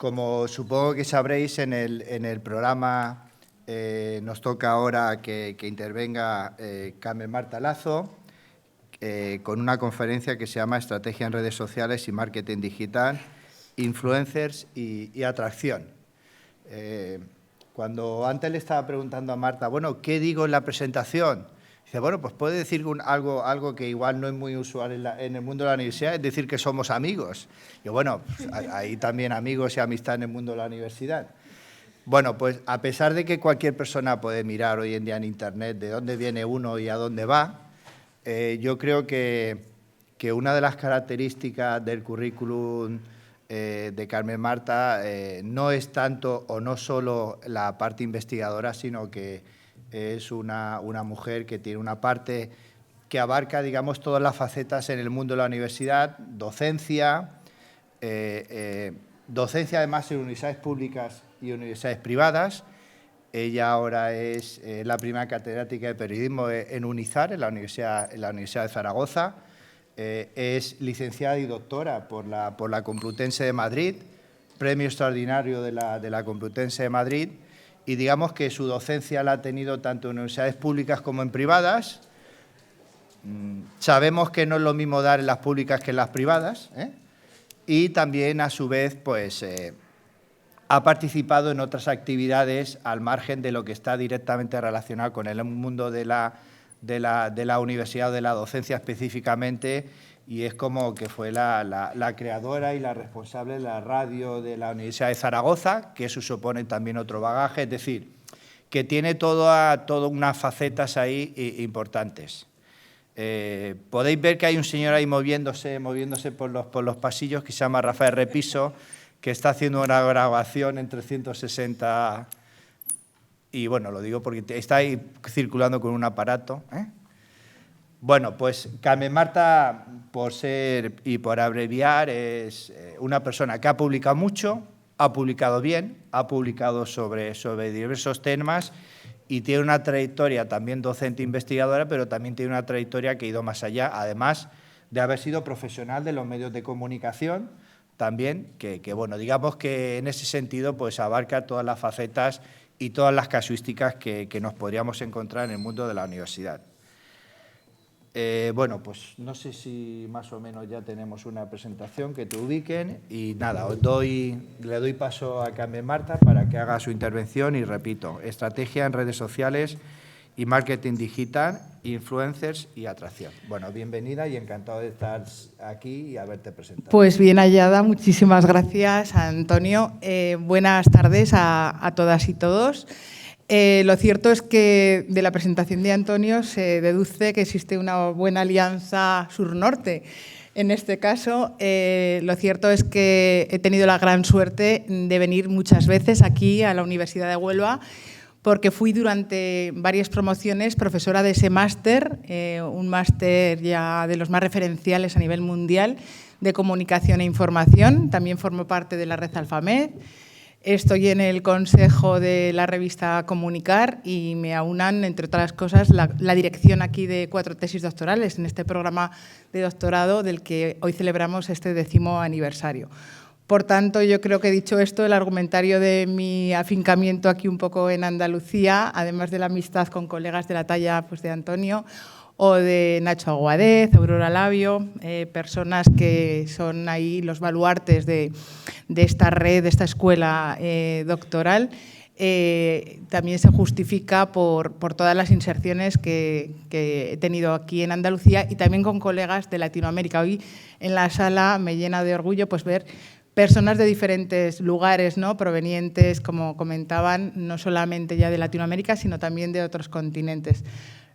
como supongo que sabréis, en el programa nos toca ahora que intervenga Carmen Marta Lazo con una conferencia que se llama Estrategia en redes sociales y marketing digital, influencers y atracción. Cuando antes le estaba preguntando a Marta, bueno, ¿qué digo en la presentación? Dice, bueno, pues puede decir algo que igual no es muy usual en el mundo de la universidad, es decir que somos amigos. Y bueno, pues hay también amigos y amistad en el mundo de la universidad. Bueno, pues a pesar de que cualquier persona puede mirar hoy en día en Internet de dónde viene uno y a dónde va, yo creo que una de las características del currículum de Carmen Marta no es tanto o no solo la parte investigadora, sino que es una mujer que tiene una parte que abarca, digamos, todas las facetas en el mundo de la universidad, docencia, docencia además en universidades públicas y universidades privadas. Ella ahora es la primera catedrática de periodismo en UNIZAR, en la Universidad de Zaragoza. Es licenciada y doctora por la Complutense de Madrid, premio extraordinario de la Complutense de Madrid, y digamos que su docencia la ha tenido tanto en universidades públicas como en privadas. Sabemos que no es lo mismo dar en las públicas que en las privadas, y también, a su vez, pues ha participado en otras actividades al margen de lo que está directamente relacionado con el mundo de la universidad o de la docencia específicamente, y es como que fue la creadora y la responsable de la radio de la Universidad de Zaragoza, que eso supone también otro bagaje, es decir, que tiene todas unas facetas ahí importantes. Podéis ver que hay un señor ahí moviéndose por los pasillos que se llama Rafael Repiso, que está haciendo una grabación en 360, y bueno, lo digo porque está ahí circulando con un aparato. Bueno, pues Carmen Marta, por ser y por abreviar, es una persona que ha publicado mucho, ha publicado bien, ha publicado sobre diversos temas y tiene una trayectoria también docente investigadora, pero también tiene una trayectoria que ha ido más allá, además de haber sido profesional de los medios de comunicación, también, que bueno, digamos que en ese sentido pues abarca todas las facetas y todas las casuísticas que nos podríamos encontrar en el mundo de la universidad. Bueno, pues no sé si más o menos ya tenemos una presentación que te ubiquen y nada, le doy paso a Carmen Marta para que haga su intervención y repito, estrategia en redes sociales y marketing digital, influencers y atracción. Bueno, bienvenida y encantado de estar aquí y haberte presentado. Pues bien hallada, muchísimas gracias, Antonio. Buenas tardes a todas y todos. Lo cierto es que de la presentación de Antonio se deduce que existe una buena alianza sur-norte. En este caso, lo cierto es que he tenido la gran suerte de venir muchas veces aquí a la Universidad de Huelva, porque fui durante varias promociones profesora de ese máster, un máster ya de los más referenciales a nivel mundial de comunicación e información. También formo parte de la red Alfamed. Estoy en el consejo de la revista Comunicar y me aunan, entre otras cosas, la dirección aquí de 4 tesis doctorales en este programa de doctorado del que hoy celebramos este 10º aniversario. Por tanto, yo creo que, dicho esto, el argumentario de mi afincamiento aquí un poco en Andalucía, además de la amistad con colegas de la talla pues, de Antonio o de Nacho Aguadez, Aurora Labio, personas que son ahí los baluartes de esta red, de esta escuela doctoral, también se justifica por todas las inserciones que he tenido aquí en Andalucía y también con colegas de Latinoamérica. Hoy en la sala me llena de orgullo pues, ver personas de diferentes lugares, ¿no? Provenientes, como comentaban, no solamente ya de Latinoamérica, sino también de otros continentes,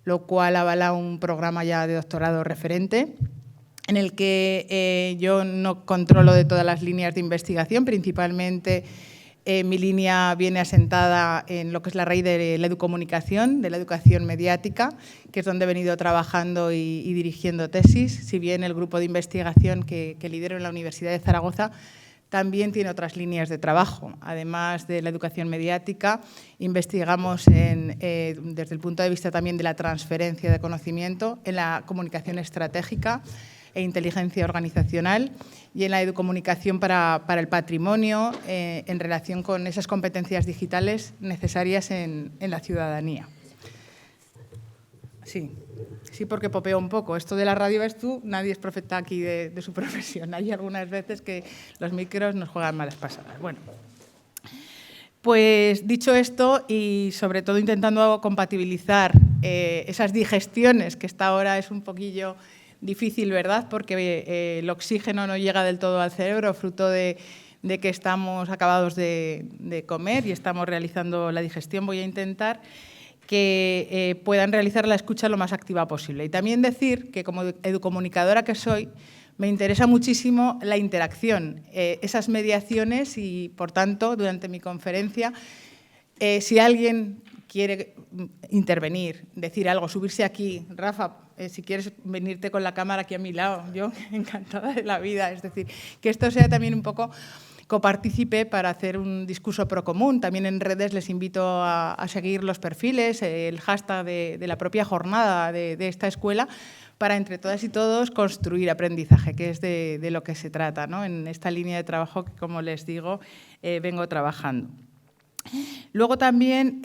lo cual avala un programa ya de doctorado referente, en el que yo no controlo de todas las líneas de investigación, principalmente mi línea viene asentada en lo que es la raíz de la educomunicación, de la educación mediática, que es donde he venido trabajando y dirigiendo tesis, si bien el grupo de investigación que lidero en la Universidad de Zaragoza también tiene otras líneas de trabajo. Además de la educación mediática, investigamos desde el punto de vista también de la transferencia de conocimiento en la comunicación estratégica, e inteligencia organizacional, y en la educomunicación para el patrimonio, en relación con esas competencias digitales necesarias en la ciudadanía. Sí, porque popeo un poco. Esto de la radio, ves tú, nadie es profeta aquí de su profesión. Hay algunas veces que los micros nos juegan malas pasadas. Bueno, pues dicho esto, y sobre todo intentando compatibilizar esas digestiones, que esta hora es un poquillo difícil, ¿verdad? Porque el oxígeno no llega del todo al cerebro, fruto de que estamos acabados de comer y estamos realizando la digestión. Voy a intentar que puedan realizar la escucha lo más activa posible. Y también decir que, como educomunicadora que soy, me interesa muchísimo la interacción, esas mediaciones y, por tanto, durante mi conferencia, si alguien quiere intervenir, decir algo, subirse aquí, Rafa, si quieres venirte con la cámara aquí a mi lado, yo encantada de la vida. Es decir, que esto sea también un poco copartícipe para hacer un discurso procomún. También en redes les invito a seguir los perfiles, el hashtag de la propia jornada de esta escuela, para entre todas y todos construir aprendizaje, que es de lo que se trata, ¿no? En esta línea de trabajo que, como les digo, vengo trabajando. Luego también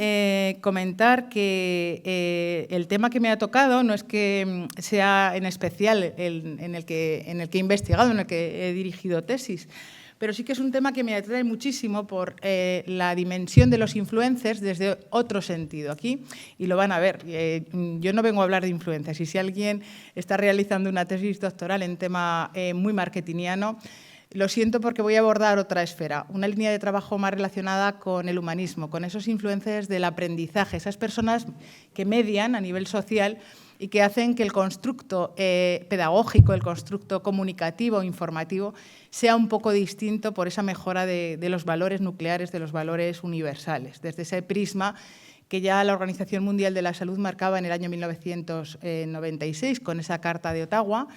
comentar que el tema que me ha tocado no es que sea en especial en el que he investigado, en el que he dirigido tesis, pero sí que es un tema que me atrae muchísimo por la dimensión de los influencers desde otro sentido. Aquí, y lo van a ver, yo no vengo a hablar de influencers, y si alguien está realizando una tesis doctoral en tema muy marketingiano, lo siento, porque voy a abordar otra esfera, una línea de trabajo más relacionada con el humanismo, con esos influencers del aprendizaje, esas personas que median a nivel social y que hacen que el constructo pedagógico, el constructo comunicativo, informativo, sea un poco distinto por esa mejora de los valores nucleares, de los valores universales, desde ese prisma que ya la Organización Mundial de la Salud marcaba en el año 1996 con esa Carta de Ottawa,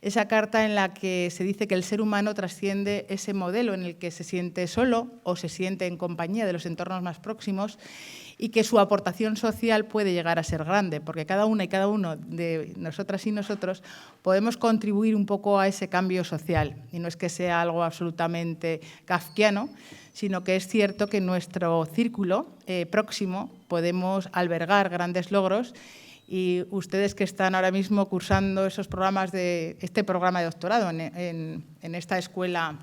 esa carta en la que se dice que el ser humano trasciende ese modelo en el que se siente solo o se siente en compañía de los entornos más próximos, y que su aportación social puede llegar a ser grande, porque cada una y cada uno de nosotras y nosotros podemos contribuir un poco a ese cambio social. Y no es que sea algo absolutamente kafkiano, sino que es cierto que en nuestro círculo próximo podemos albergar grandes logros. Y ustedes que están ahora mismo cursando esos programas este programa de doctorado en esta escuela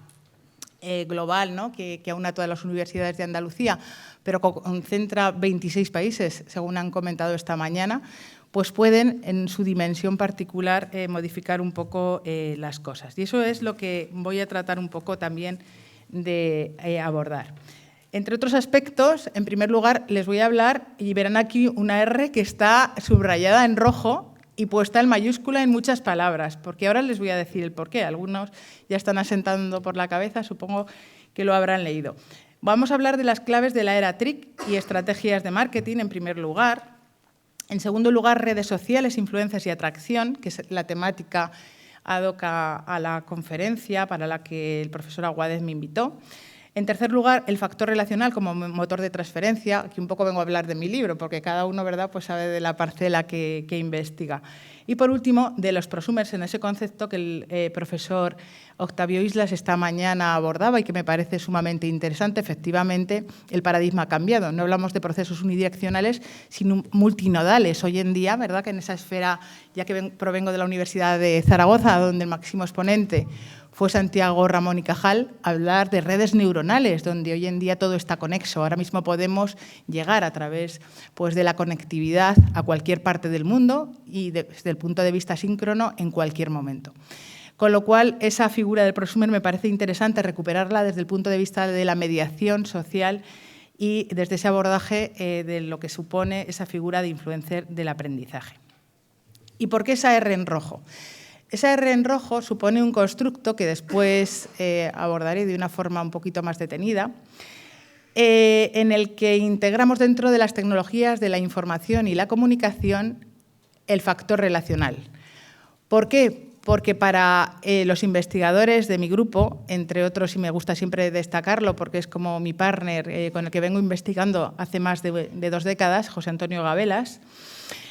global, ¿no? que aúna todas las universidades de Andalucía, pero concentra 26 países, según han comentado esta mañana, pues pueden, en su dimensión particular, modificar un poco las cosas. Y eso es lo que voy a tratar un poco también de abordar. Entre otros aspectos, en primer lugar, les voy a hablar, y verán aquí una R que está subrayada en rojo y puesta en mayúscula en muchas palabras, porque ahora les voy a decir el porqué. Algunos ya están asentando por la cabeza, supongo que lo habrán leído. Vamos a hablar de las claves de la era TRIC y estrategias de marketing, en primer lugar. En segundo lugar, redes sociales, influencias y atracción, que es la temática ad hoc a la conferencia para la que el profesor Aguadez me invitó. En tercer lugar, el factor relacional como motor de transferencia. Aquí un poco vengo a hablar de mi libro, porque cada uno, ¿verdad?, pues sabe de la parcela que investiga. Y por último, de los prosumers, en ese concepto que el profesor Octavio Islas esta mañana abordaba y que me parece sumamente interesante. Efectivamente, el paradigma ha cambiado. No hablamos de procesos unidireccionales, sino multinodales. Hoy en día, ¿verdad?, que en esa esfera, ya que provengo de la Universidad de Zaragoza, donde el máximo exponente fue Santiago Ramón y Cajal, hablar de redes neuronales, donde hoy en día todo está conexo. Ahora mismo podemos llegar a través, pues, de la conectividad a cualquier parte del mundo y desde el punto de vista síncrono en cualquier momento. Con lo cual, esa figura del prosumer me parece interesante recuperarla desde el punto de vista de la mediación social y desde ese abordaje de lo que supone esa figura de influencer del aprendizaje. ¿Y por qué esa R en rojo? Esa R en rojo supone un constructo que después abordaré de una forma un poquito más detenida, en el que integramos dentro de las tecnologías de la información y la comunicación el factor relacional. ¿Por qué? Porque para los investigadores de mi grupo, entre otros, y me gusta siempre destacarlo porque es como mi partner con el que vengo investigando hace más de 2 décadas, José Antonio Gabelas,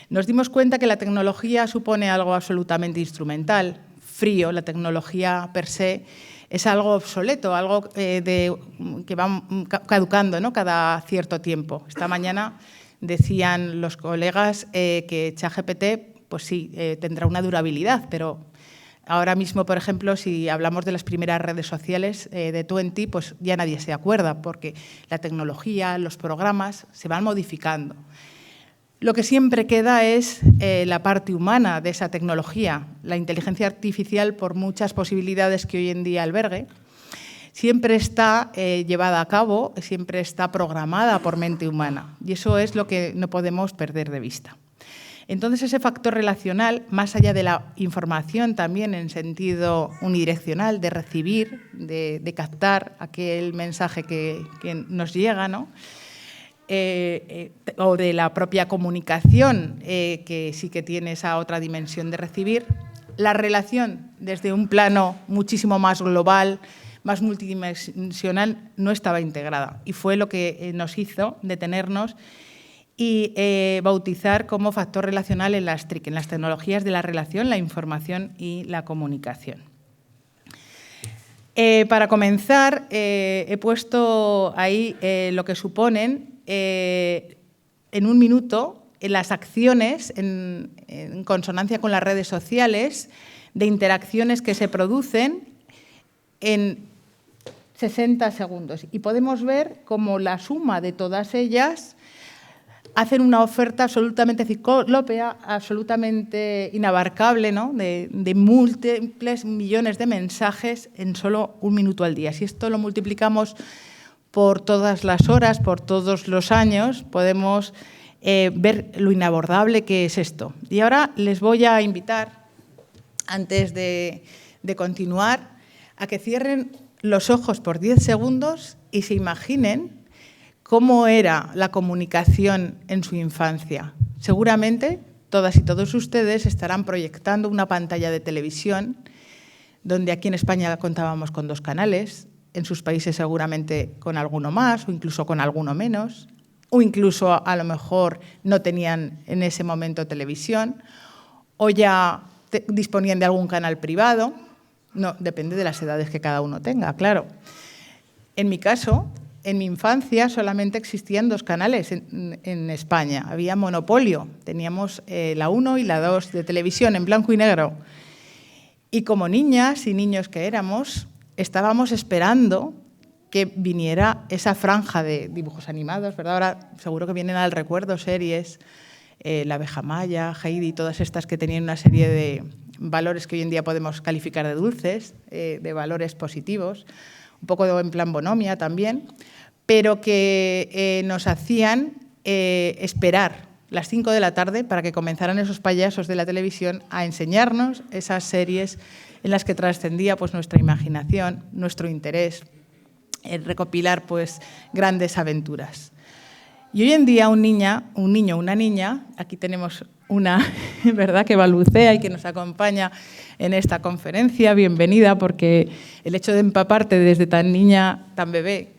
nos dimos cuenta que la tecnología supone algo absolutamente instrumental, frío, la tecnología per se es algo obsoleto, algo que va caducando, ¿no?, cada cierto tiempo. Esta mañana decían los colegas que ChatGPT, pues sí, tendrá una durabilidad, pero ahora mismo, por ejemplo, si hablamos de las primeras redes sociales de Twenty, pues ya nadie se acuerda, porque la tecnología, los programas se van modificando. Lo que siempre queda es la parte humana de esa tecnología. La inteligencia artificial, por muchas posibilidades que hoy en día albergue, siempre está llevada a cabo, siempre está programada por mente humana. Y eso es lo que no podemos perder de vista. Entonces, ese factor relacional, más allá de la información también en sentido unidireccional, de recibir, de captar aquel mensaje que nos llega, ¿no?, o de la propia comunicación, que sí que tiene esa otra dimensión de recibir, la relación desde un plano muchísimo más global, más multidimensional, no estaba integrada. Y fue lo que nos hizo detenernos y bautizar como factor relacional en las TRIC, en las tecnologías de la relación, la información y la comunicación. Para comenzar, he puesto ahí lo que suponen en un minuto las acciones en consonancia con las redes sociales, de interacciones que se producen en 60 segundos. Y podemos ver cómo la suma de todas ellas hacen una oferta absolutamente ciclópea, absolutamente inabarcable, ¿no?, de múltiples millones de mensajes en solo un minuto al día. Si esto lo multiplicamos por todas las horas, por todos los años, podemos ver lo inabordable que es esto. Y ahora les voy a invitar, antes de continuar, a que cierren los ojos por 10 segundos y se imaginen cómo era la comunicación en su infancia. Seguramente todas y todos ustedes estarán proyectando una pantalla de televisión, donde aquí en España contábamos con 2 canales, en sus países seguramente con alguno más o incluso con alguno menos, o incluso a lo mejor no tenían en ese momento televisión, o ya disponían de algún canal privado. No, depende de las edades que cada uno tenga, claro. En mi caso, en mi infancia solamente existían 2 canales en España. Había monopolio, teníamos la 1 y la 2 de televisión en blanco y negro. Y como niñas y niños que éramos, estábamos esperando que viniera esa franja de dibujos animados, ¿verdad? Ahora seguro que vienen al recuerdo series, La abeja Maya, Heidi, todas estas que tenían una serie de valores que hoy en día podemos calificar de dulces, de valores positivos, un poco en plan bonomia también, pero que nos hacían esperar las 5 de la tarde para que comenzaran esos payasos de la televisión a enseñarnos esas series en las que trascendía pues nuestra imaginación, nuestro interés en recopilar pues grandes aventuras. Y hoy en día un niño, una niña, aquí tenemos una, ¿verdad?, que balbucea y que nos acompaña en esta conferencia, bienvenida, porque el hecho de empaparte desde tan niña, tan bebé,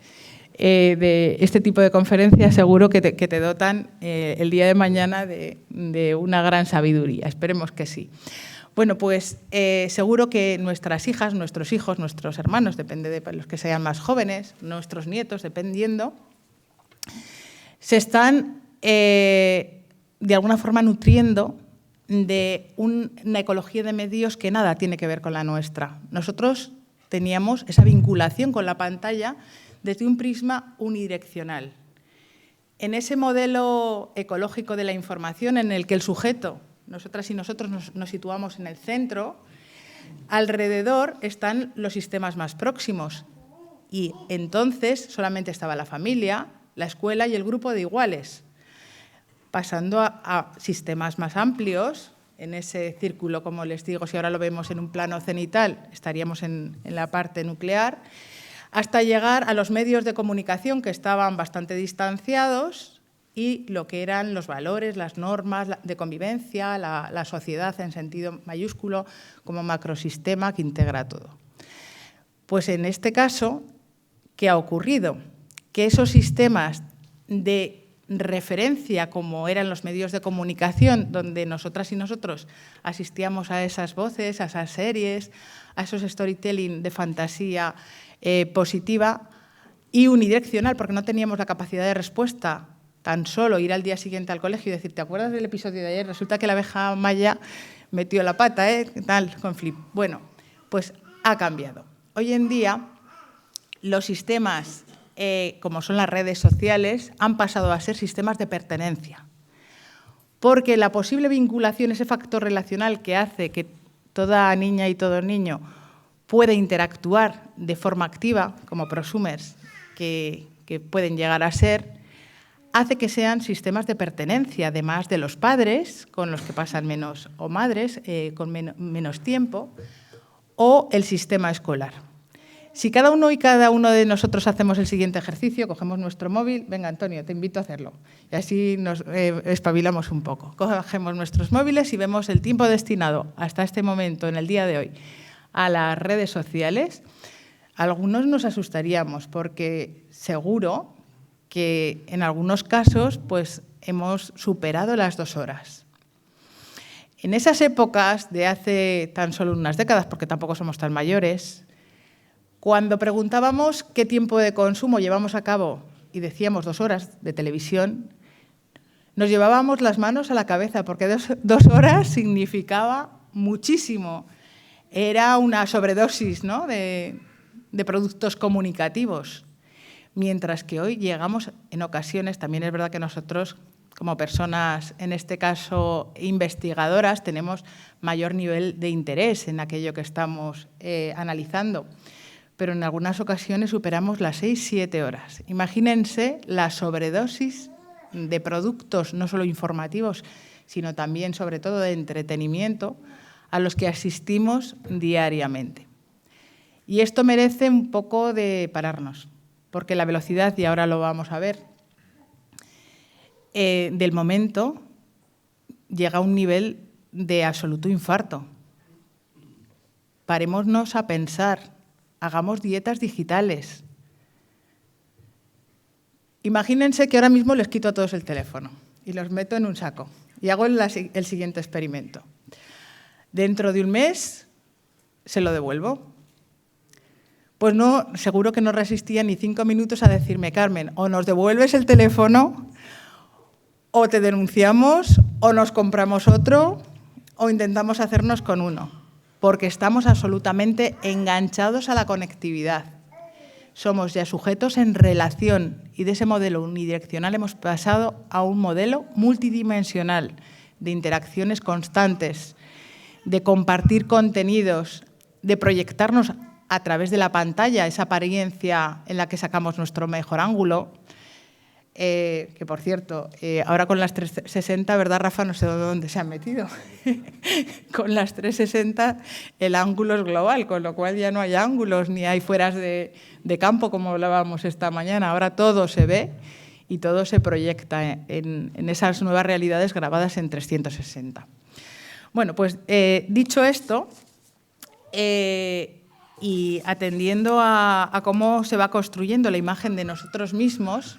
de este tipo de conferencias seguro que te dotan el día de mañana de una gran sabiduría. Esperemos que sí. Bueno, pues seguro que nuestras hijas, nuestros hijos, nuestros hermanos, depende de los que sean más jóvenes, nuestros nietos, dependiendo, se están de alguna forma nutriendo de una ecología de medios que nada tiene que ver con la nuestra. Nosotros teníamos esa vinculación con la pantalla desde un prisma unidireccional. En ese modelo ecológico de la información en el que el sujeto, nosotras y nosotros nos situamos en el centro, alrededor están los sistemas más próximos y entonces solamente estaba la familia, la escuela y el grupo de iguales, pasando a sistemas más amplios. En ese círculo, como les digo, si ahora lo vemos en un plano cenital, estaríamos en la parte nuclear, hasta llegar a los medios de comunicación que estaban bastante distanciados y lo que eran los valores, las normas de convivencia, la sociedad en sentido mayúsculo como macrosistema que integra todo. Pues en este caso, ¿qué ha ocurrido? Que esos sistemas de referencia como eran los medios de comunicación, donde nosotras y nosotros asistíamos a esas voces, a esas series, a esos storytelling de fantasía positiva y unidireccional, porque no teníamos la capacidad de respuesta, tan solo ir al día siguiente al colegio y decir, ¿te acuerdas del episodio de ayer? Resulta que la abeja Maya metió la pata, ¿Qué tal? Con flip. Bueno, pues ha cambiado. Hoy en día los sistemas, como son las redes sociales, han pasado a ser sistemas de pertenencia, porque la posible vinculación, ese factor relacional que hace que toda niña y todo niño pueda interactuar de forma activa, como prosumers que pueden llegar a ser, hace que sean sistemas de pertenencia, además de los padres, con los que pasan menos, o madres, con menos tiempo, o el sistema escolar. Si cada uno y cada uno de nosotros hacemos el siguiente ejercicio, cogemos nuestro móvil, venga Antonio, te invito a hacerlo, y así nos espabilamos un poco. Cogemos nuestros móviles y vemos el tiempo destinado hasta este momento, en el día de hoy, a las redes sociales. Algunos nos asustaríamos porque seguro que en algunos casos pues, hemos superado las 2 horas. En esas épocas de hace tan solo unas décadas, porque tampoco somos tan mayores, cuando preguntábamos qué tiempo de consumo llevamos a cabo y decíamos 2 horas de televisión, nos llevábamos las manos a la cabeza porque 2 horas significaba muchísimo. Era una sobredosis, ¿no?, de productos comunicativos. Mientras que hoy llegamos en ocasiones, también es verdad que nosotros, como personas, en este caso investigadoras, tenemos mayor nivel de interés en aquello que estamos analizando, pero en algunas ocasiones superamos las 6-7 horas. Imagínense la sobredosis de productos, no solo informativos, sino también, sobre todo, de entretenimiento, a los que asistimos diariamente. Y esto merece un poco de pararnos, porque la velocidad, y ahora lo vamos a ver, del momento llega a un nivel de absoluto infarto. Parémonos a pensar, hagamos dietas digitales. Imagínense que ahora mismo les quito a todos el teléfono y los meto en un saco y hago el siguiente experimento. Dentro de un mes se lo devuelvo. Pues no, seguro que no resistía ni 5 minutos a decirme, Carmen, o nos devuelves el teléfono, o te denunciamos, o nos compramos otro, o intentamos hacernos con uno, porque estamos absolutamente enganchados a la conectividad. Somos ya sujetos en relación y de ese modelo unidireccional hemos pasado a un modelo multidimensional de interacciones constantes, de compartir contenidos, de proyectarnos a través de la pantalla, esa apariencia en la que sacamos nuestro mejor ángulo, que por cierto, ahora con las 360, ¿verdad, Rafa? No sé dónde se han metido. Con las 360 el ángulo es global, con lo cual ya no hay ángulos ni hay fueras de campo, como hablábamos esta mañana. Ahora todo se ve y todo se proyecta en esas nuevas realidades grabadas en 360. Bueno, pues dicho esto, y atendiendo a cómo se va construyendo la imagen de nosotros mismos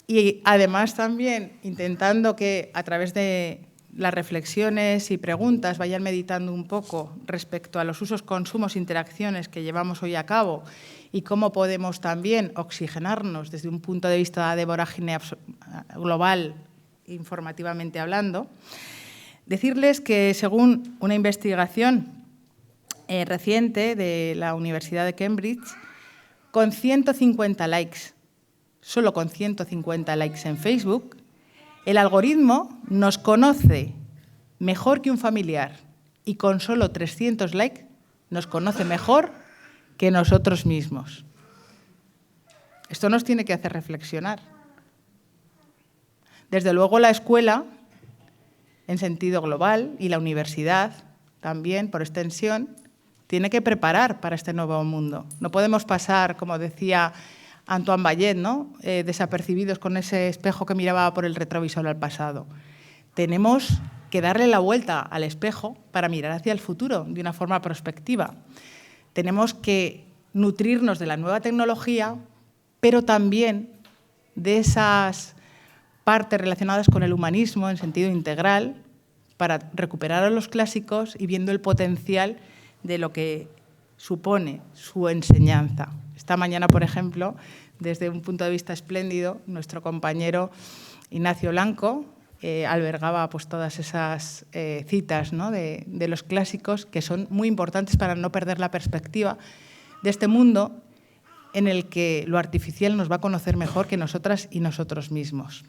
y además también intentando que a través de las reflexiones y preguntas vayan meditando un poco respecto a los usos, consumos, interacciones que llevamos hoy a cabo y cómo podemos también oxigenarnos desde un punto de vista de vorágine global, informativamente hablando, decirles que según una investigación reciente de la Universidad de Cambridge, con 150 likes, solo con 150 likes en Facebook, el algoritmo nos conoce mejor que un familiar y con solo 300 likes nos conoce mejor que nosotros mismos. Esto nos tiene que hacer reflexionar. Desde luego la escuela, en sentido global, y la universidad también, por extensión, tiene que preparar para este nuevo mundo. No podemos pasar, como decía Antoine Bayet, ¿no?, desapercibidos con ese espejo que miraba por el retrovisor al pasado. Tenemos que darle la vuelta al espejo para mirar hacia el futuro de una forma prospectiva. Tenemos que nutrirnos de la nueva tecnología, pero también de esas partes relacionadas con el humanismo en sentido integral para recuperar a los clásicos y viendo el potencial de lo que supone su enseñanza. Esta mañana, por ejemplo, desde un punto de vista espléndido, nuestro compañero Ignacio Blanco albergaba pues, todas esas citas, ¿no? de los clásicos, que son muy importantes para no perder la perspectiva de este mundo en el que lo artificial nos va a conocer mejor que nosotras y nosotros mismos.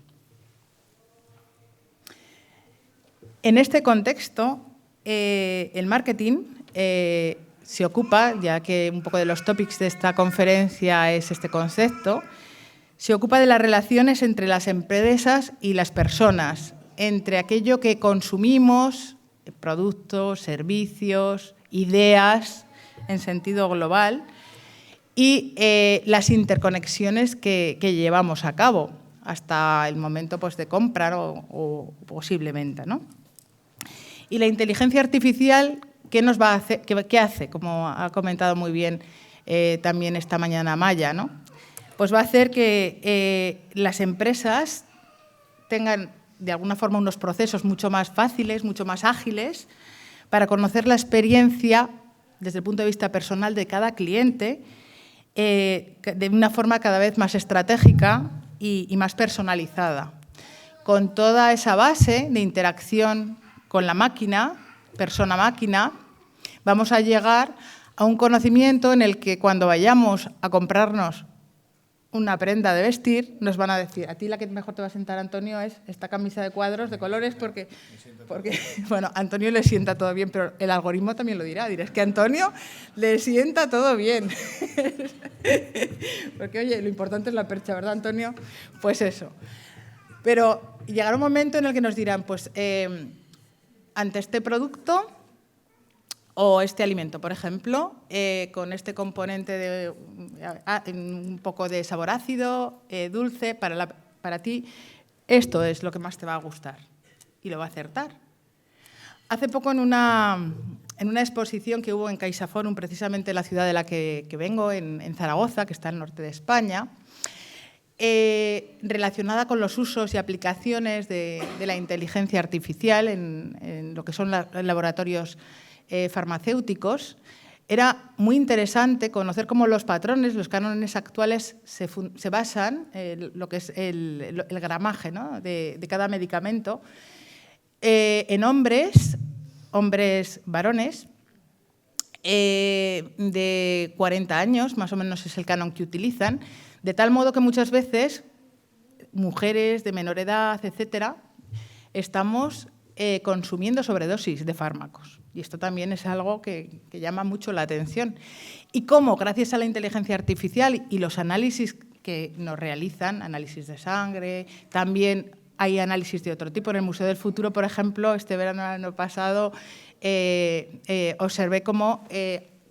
En este contexto, el marketing se ocupa, ya que un poco de los topics de esta conferencia es este concepto, se ocupa de las relaciones entre las empresas y las personas, entre aquello que consumimos, productos, servicios, ideas en sentido global, y las interconexiones que llevamos a cabo hasta el momento pues, de comprar o posiblemente, ¿no? Y la inteligencia artificial, ¿qué nos va a hacer? ¿Qué hace? Como ha comentado muy bien también esta mañana Maya, ¿no? Pues va a hacer que las empresas tengan de alguna forma unos procesos mucho más fáciles, mucho más ágiles, para conocer la experiencia desde el punto de vista personal de cada cliente de una forma cada vez más estratégica y más personalizada. Con toda esa base de interacción con la máquina, persona-máquina, vamos a llegar a un conocimiento en el que cuando vayamos a comprarnos una prenda de vestir, nos van a decir, a ti la que mejor te va a sentar, Antonio, es esta camisa de cuadros, de colores, porque bueno, a Antonio le sienta todo bien, pero el algoritmo también lo dirá. Dirás que a Antonio le sienta todo bien. Porque, oye, lo importante es la percha, ¿verdad, Antonio? Pues eso. Pero llegará un momento en el que nos dirán, pues, ante este producto o este alimento, por ejemplo, con este componente de un poco de sabor ácido, dulce, para ti, esto es lo que más te va a gustar y lo va a acertar. Hace poco en una exposición que hubo en CaixaForum, precisamente en la ciudad de la que vengo, en Zaragoza, que está al norte de España, relacionada con los usos y aplicaciones de la inteligencia artificial en lo que son los laboratorios farmacéuticos, era muy interesante conocer cómo los patrones, los cánones actuales se basan en lo que es el gramaje, ¿no? de cada medicamento en hombres varones de 40 años, más o menos es el canon que utilizan, de tal modo que muchas veces mujeres de menor edad, etcétera, estamos consumiendo sobredosis de fármacos. Y esto también es algo que llama mucho la atención. Y cómo, gracias a la inteligencia artificial y los análisis que nos realizan, análisis de sangre, también hay análisis de otro tipo. En el Museo del Futuro, por ejemplo, este verano pasado, observé cómo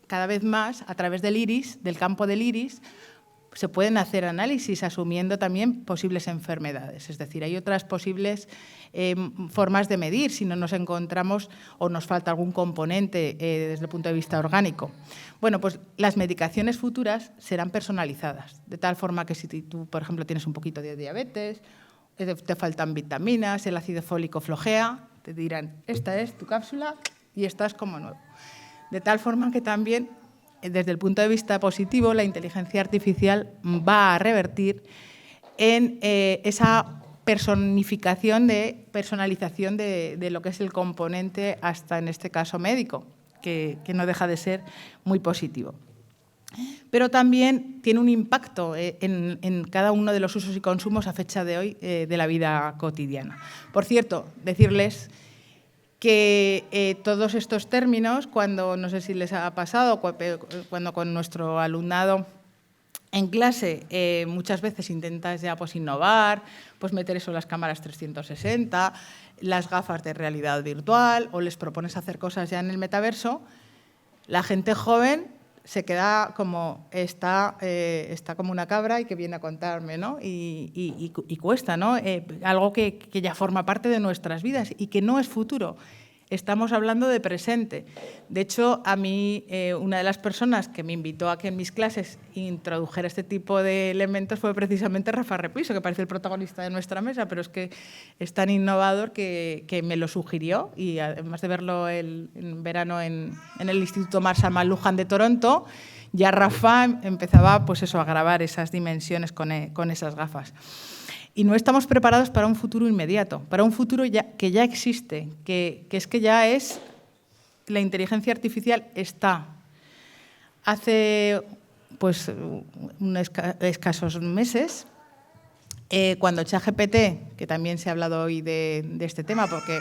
cada vez más, a través del iris, del campo del iris, se pueden hacer análisis asumiendo también posibles enfermedades. Es decir, hay otras posibles formas de medir si no nos encontramos o nos falta algún componente desde el punto de vista orgánico. Bueno, pues las medicaciones futuras serán personalizadas, de tal forma que si tú, por ejemplo, tienes un poquito de diabetes, te faltan vitaminas, el ácido fólico flojea, te dirán, esta es tu cápsula y estás como nuevo. De tal forma que también, desde el punto de vista positivo, la inteligencia artificial va a revertir en esa personalización de lo que es el componente, hasta en este caso médico, que no deja de ser muy positivo. Pero también tiene un impacto en cada uno de los usos y consumos a fecha de hoy de la vida cotidiana. Por cierto, decirles que todos estos términos, cuando, no sé si les ha pasado, cuando con nuestro alumnado en clase muchas veces intentas ya pues, innovar, pues meter eso en las cámaras 360, las gafas de realidad virtual, o les propones hacer cosas ya en el metaverso, la gente joven se queda como, está como una cabra y que viene a contarme, ¿no? Y cuesta, ¿no? Algo que ya forma parte de nuestras vidas y que no es futuro. estamos hablando de presente. De hecho, a mí, una de las personas que me invitó a que en mis clases introdujera este tipo de elementos fue precisamente Rafa Repiso, que parece el protagonista de nuestra mesa, pero es que es tan innovador que me lo sugirió, y además de verlo en verano en el Instituto Marshall McLuhan de Toronto, ya Rafa empezaba pues eso, a grabar esas dimensiones con esas gafas. Y no estamos preparados para un futuro inmediato, para un futuro que ya existe, que es que ya es, la inteligencia artificial está. Hace pues, unos escasos meses, cuando ChatGPT, que también se ha hablado hoy de este tema, porque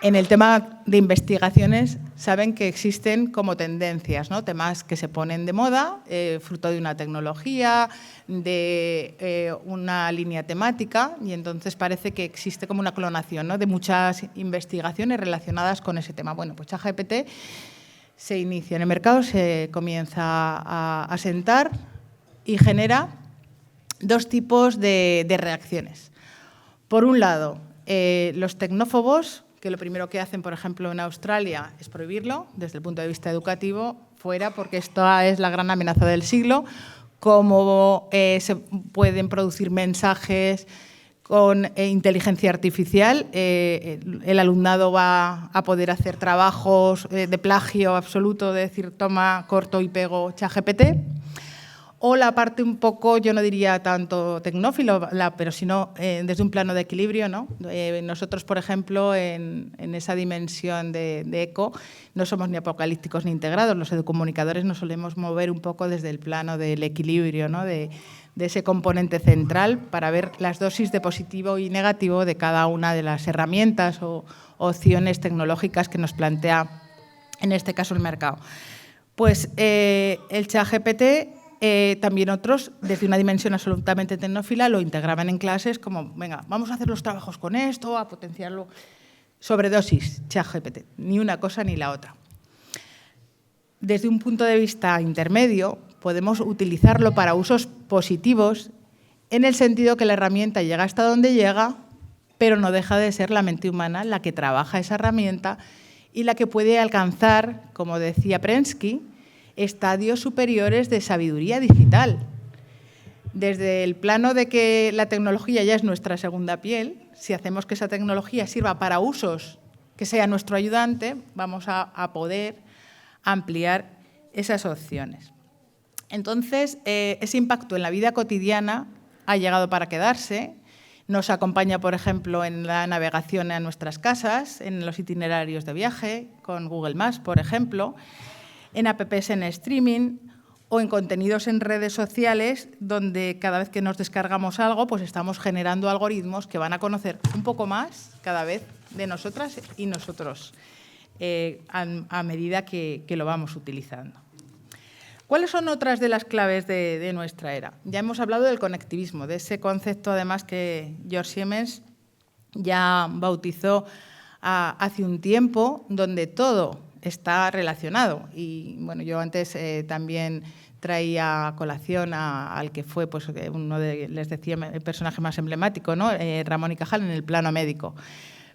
en el tema de investigaciones saben que existen como tendencias, ¿no? Temas que se ponen de moda, fruto de una tecnología, de una línea temática, y entonces parece que existe como una clonación, ¿no? De muchas investigaciones relacionadas con ese tema. Bueno, pues ChatGPT se inicia en el mercado, se comienza a sentar y genera dos tipos de reacciones. Por un lado, los tecnófobos, que lo primero que hacen, por ejemplo, en Australia es prohibirlo, desde el punto de vista educativo, fuera, porque esta es la gran amenaza del siglo, cómo se pueden producir mensajes con inteligencia artificial. El alumnado va a poder hacer trabajos de plagio absoluto, de decir, toma, corto y pego ChatGPT. O la parte un poco, yo no diría tanto tecnófilo, pero sino desde un plano de equilibrio, ¿no? Nosotros, por ejemplo, en esa dimensión de eco, no somos ni apocalípticos ni integrados. Los educomunicadores nos solemos mover un poco desde el plano del equilibrio, ¿no? De ese componente central, para ver las dosis de positivo y negativo de cada una de las herramientas o opciones tecnológicas que nos plantea, en este caso, el mercado. Pues el ChatGPT, también otros, desde una dimensión absolutamente tecnófila, lo integraban en clases como, venga, vamos a hacer los trabajos con esto, a potenciarlo. Sobredosis, ChatGPT, ni una cosa ni la otra. Desde un punto de vista intermedio, podemos utilizarlo para usos positivos, en el sentido que la herramienta llega hasta donde llega, pero no deja de ser la mente humana la que trabaja esa herramienta y la que puede alcanzar, como decía Prensky, estadios superiores de sabiduría digital. Desde el plano de que la tecnología ya es nuestra segunda piel, si hacemos que esa tecnología sirva para usos que sea nuestro ayudante, vamos a poder ampliar esas opciones. Entonces, ese impacto en la vida cotidiana ha llegado para quedarse. Nos acompaña, por ejemplo, en la navegación a nuestras casas, en los itinerarios de viaje, con Google Maps, por ejemplo, en apps en streaming o en contenidos en redes sociales, donde cada vez que nos descargamos algo, pues estamos generando algoritmos que van a conocer un poco más cada vez de nosotras y nosotros a medida que lo vamos utilizando. ¿Cuáles son otras de las claves de nuestra era? Ya hemos hablado del conectivismo, de ese concepto además que George Siemens ya bautizó hace un tiempo, donde todo está relacionado. Y bueno, yo antes también traía a colación al que fue pues, uno de, les decía, el personaje más emblemático, ¿no? Ramón y Cajal, en el plano médico.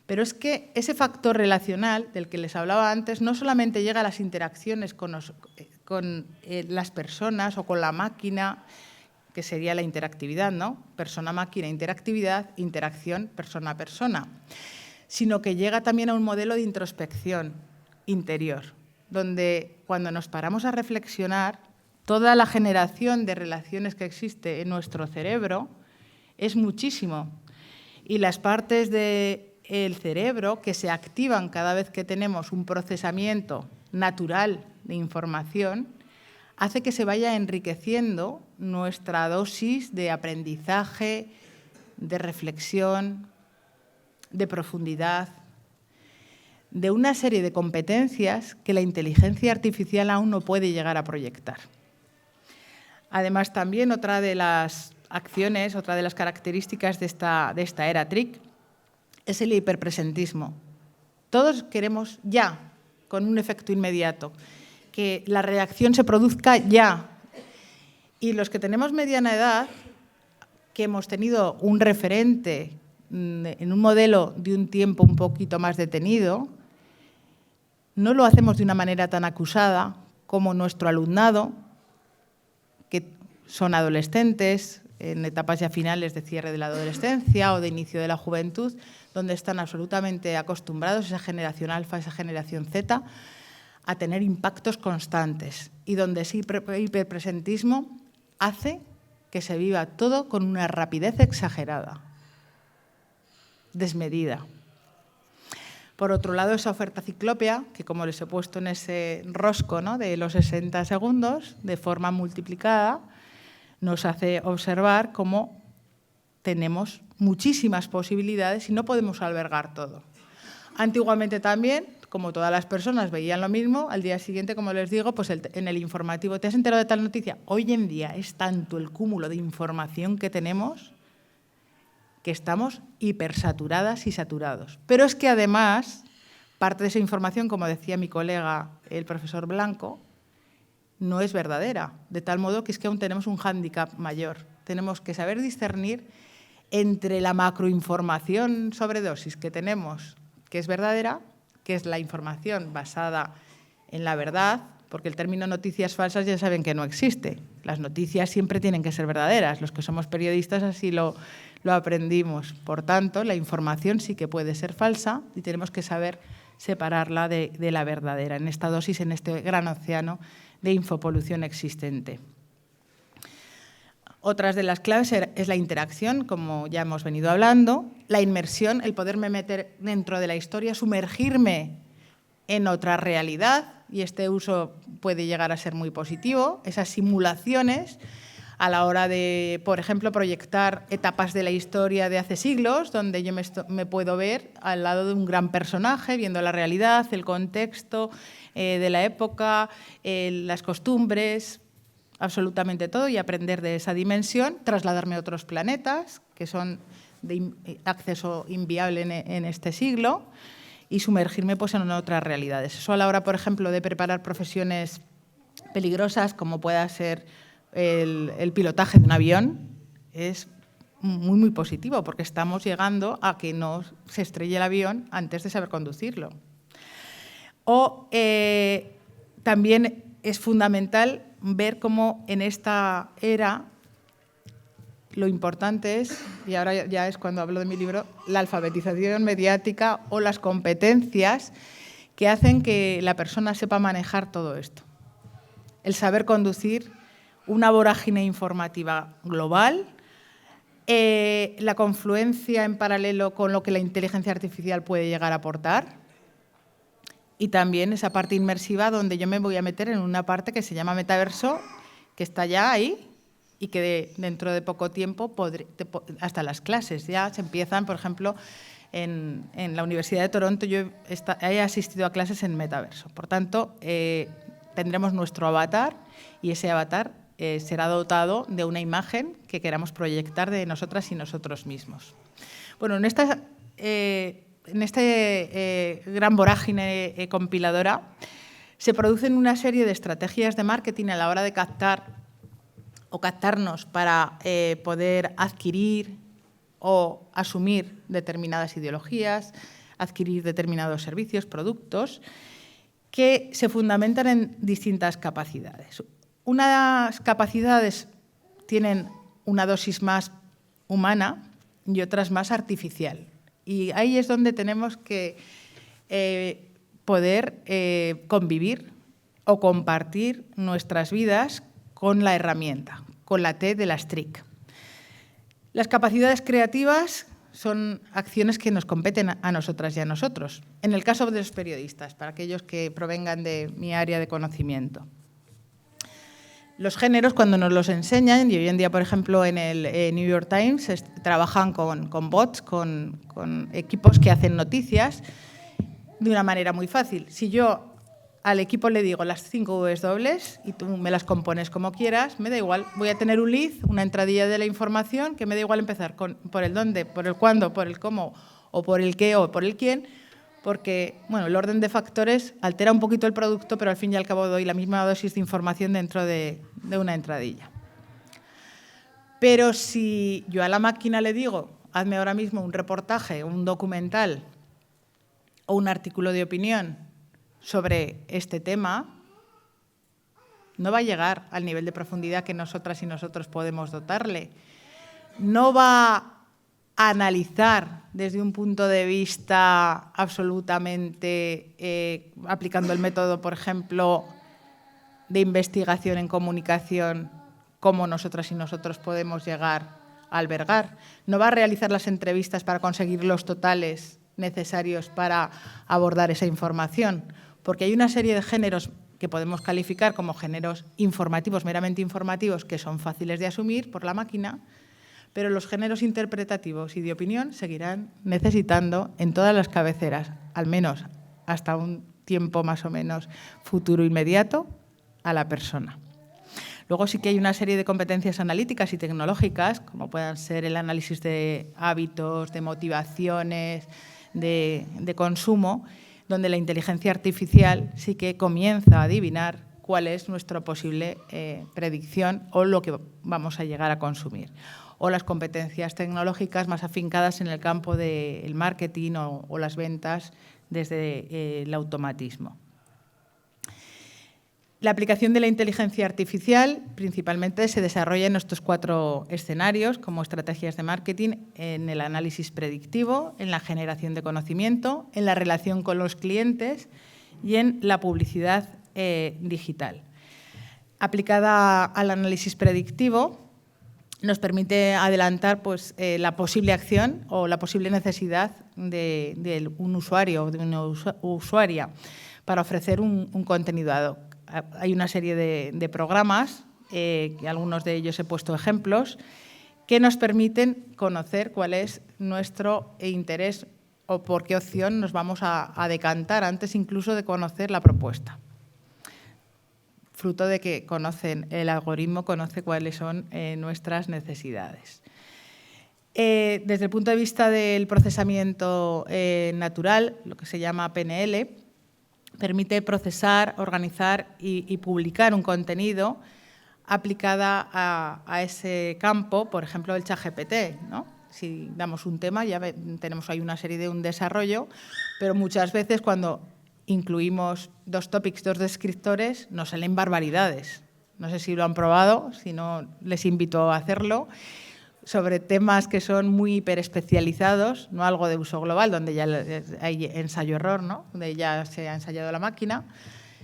Pero es que ese factor relacional del que les hablaba antes no solamente llega a las interacciones con las personas o con la máquina, que sería la interactividad, ¿no? Persona-máquina, interactividad, interacción persona-persona, sino que llega también a un modelo de introspección interior, donde cuando nos paramos a reflexionar, toda la generación de relaciones que existe en nuestro cerebro es muchísimo. Y las partes del cerebro que se activan cada vez que tenemos un procesamiento natural de información, hace que se vaya enriqueciendo nuestra dosis de aprendizaje, de reflexión, de profundidad, de una serie de competencias que la inteligencia artificial aún no puede llegar a proyectar. Además, también otra de las acciones, otra de las características de esta era TRIC es el hiperpresentismo. Todos queremos ya, con un efecto inmediato, que la reacción se produzca ya. Y los que tenemos mediana edad, que hemos tenido un referente en un modelo de un tiempo un poquito más detenido, no lo hacemos de una manera tan acusada como nuestro alumnado, que son adolescentes, en etapas ya finales de cierre de la adolescencia o de inicio de la juventud, donde están absolutamente acostumbrados, esa generación alfa, esa generación Z, a tener impactos constantes y donde ese hiperpresentismo hace que se viva todo con una rapidez exagerada, desmedida. Por otro lado, esa oferta ciclópea, que como les he puesto en ese rosco, ¿no?, de los 60 segundos, de forma multiplicada, nos hace observar cómo tenemos muchísimas posibilidades y no podemos albergar todo. Antiguamente también, como todas las personas veían lo mismo, al día siguiente, como les digo, pues en el informativo, ¿te has enterado de tal noticia? Hoy en día es tanto el cúmulo de información que tenemos que estamos hipersaturadas y saturados. Pero es que además, parte de esa información, como decía mi colega, el profesor Blanco, no es verdadera, de tal modo que es que aún tenemos un hándicap mayor. Tenemos que saber discernir entre la macroinformación sobre dosis que tenemos, que es verdadera, que es la información basada en la verdad, porque el término noticias falsas ya saben que no existe. Las noticias siempre tienen que ser verdaderas. Los que somos periodistas así lo aprendimos. Por tanto, la información sí que puede ser falsa y tenemos que saber separarla de la verdadera en esta dosis, en este gran océano de infopolución existente. Otras de las claves es la interacción, como ya hemos venido hablando, la inmersión, el poderme meter dentro de la historia, sumergirme en otra realidad, y este uso puede llegar a ser muy positivo, esas simulaciones a la hora de, por ejemplo, proyectar etapas de la historia de hace siglos, donde yo me puedo ver al lado de un gran personaje, viendo la realidad, el contexto de la época, las costumbres, absolutamente todo, y aprender de esa dimensión, trasladarme a otros planetas, que son de acceso inviable en este siglo, y sumergirme pues, en otras realidades. Eso a la hora, por ejemplo, de preparar profesiones peligrosas, como pueda ser el pilotaje de un avión, es muy, muy positivo, porque estamos llegando a que no se estrelle el avión antes de saber conducirlo. O también es fundamental ver cómo en esta era lo importante es, y ahora ya es cuando hablo de mi libro, la alfabetización mediática o las competencias que hacen que la persona sepa manejar todo esto. El saber conducir una vorágine informativa global, la confluencia en paralelo con lo que la inteligencia artificial puede llegar a aportar, y también esa parte inmersiva donde yo me voy a meter en una parte que se llama metaverso, que está ya ahí y que dentro de poco tiempo, hasta las clases ya se empiezan, por ejemplo, en la Universidad de Toronto yo he asistido a clases en metaverso. Por tanto, tendremos nuestro avatar y ese avatar será dotado de una imagen que queramos proyectar de nosotras y nosotros mismos. Bueno, en esta gran vorágine compiladora se producen una serie de estrategias de marketing a la hora de captar o captarnos para poder adquirir o asumir determinadas ideologías, adquirir determinados servicios, productos, que se fundamentan en distintas capacidades. Unas capacidades tienen una dosis más humana y otras más artificial. Y ahí es donde tenemos que poder convivir o compartir nuestras vidas con la herramienta, con la T de las TRIC. Las capacidades creativas son acciones que nos competen a nosotras y a nosotros. En el caso de los periodistas, para aquellos que provengan de mi área de conocimiento. Los géneros, cuando nos los enseñan, y hoy en día, por ejemplo, en el New York Times, trabajan con bots, con equipos que hacen noticias de una manera muy fácil. Si yo al equipo le digo las 5 Vs dobles y tú me las compones como quieras, me da igual. Voy a tener un lead, una entradilla de la información, que me da igual empezar por el dónde, por el cuándo, por el cómo, o por el qué, o por el quién, porque bueno, el orden de factores altera un poquito el producto, pero al fin y al cabo doy la misma dosis de información dentro de una entradilla. Pero si yo a la máquina le digo, hazme ahora mismo un reportaje, un documental o un artículo de opinión sobre este tema no va a llegar al nivel de profundidad que nosotras y nosotros podemos dotarle. No va a analizar desde un punto de vista absolutamente aplicando el método, por ejemplo, de investigación en comunicación, cómo nosotras y nosotros podemos llegar a albergar. No va a realizar las entrevistas para conseguir los totales necesarios para abordar esa información, porque hay una serie de géneros que podemos calificar como géneros informativos, meramente informativos, que son fáciles de asumir por la máquina, pero los géneros interpretativos y de opinión seguirán necesitando en todas las cabeceras, al menos hasta un tiempo más o menos futuro inmediato, a la persona. Luego sí que hay una serie de competencias analíticas y tecnológicas, como puedan ser el análisis de hábitos, de motivaciones, de consumo, donde la inteligencia artificial sí que comienza a adivinar cuál es nuestra posible predicción o lo que vamos a llegar a consumir. O las competencias tecnológicas más afincadas en el campo del marketing o las ventas desde el automatismo. La aplicación de la inteligencia artificial principalmente se desarrolla en estos 4 escenarios, como estrategias de marketing, en el análisis predictivo, en la generación de conocimiento, en la relación con los clientes y en la publicidad digital. Aplicada al análisis predictivo, nos permite adelantar pues, la posible acción o la posible necesidad de un usuario o de una usuaria para ofrecer un contenido ad hoc. Hay una serie de programas, que algunos de ellos he puesto ejemplos, que nos permiten conocer cuál es nuestro interés o por qué opción nos vamos a decantar antes incluso de conocer la propuesta. Fruto de que el algoritmo conoce cuáles son nuestras necesidades. Desde el punto de vista del procesamiento natural, lo que se llama PNL, permite procesar, organizar y publicar un contenido aplicada a ese campo, por ejemplo, el ChatGPT, ¿no? Si damos un tema, ya tenemos ahí una serie de un desarrollo, pero muchas veces cuando incluimos 2 topics, 2 descriptores, nos salen barbaridades. No sé si lo han probado, si no, les invito a hacerlo, sobre temas que son muy hiperespecializados, no algo de uso global, donde ya hay ensayo-error, ¿no? Donde ya se ha ensayado la máquina,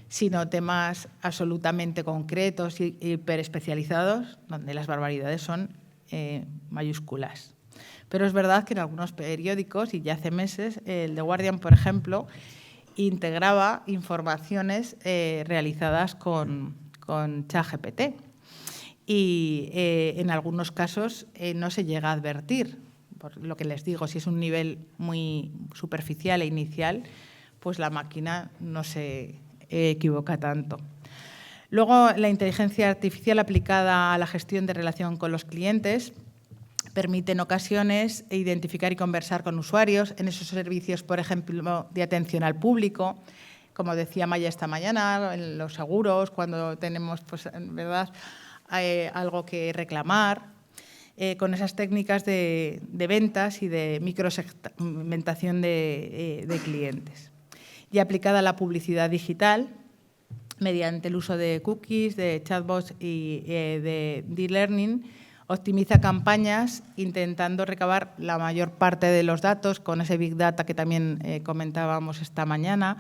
sino temas absolutamente concretos y hiperespecializados, donde las barbaridades son mayúsculas. Pero es verdad que en algunos periódicos, y ya hace meses, el The Guardian, por ejemplo, integraba informaciones realizadas con ChatGPT. Y en algunos casos no se llega a advertir, por lo que les digo, si es un nivel muy superficial e inicial, pues la máquina no se equivoca tanto. Luego, la inteligencia artificial aplicada a la gestión de relación con los clientes permite en ocasiones identificar y conversar con usuarios en esos servicios, por ejemplo, de atención al público, como decía Maya esta mañana, en los seguros, cuando tenemos, pues, en verdad, algo que reclamar, con esas técnicas de ventas y de microsegmentación de clientes. Y aplicada a la publicidad digital, mediante el uso de cookies, de chatbots y de deep learning, optimiza campañas intentando recabar la mayor parte de los datos con ese Big Data que también comentábamos esta mañana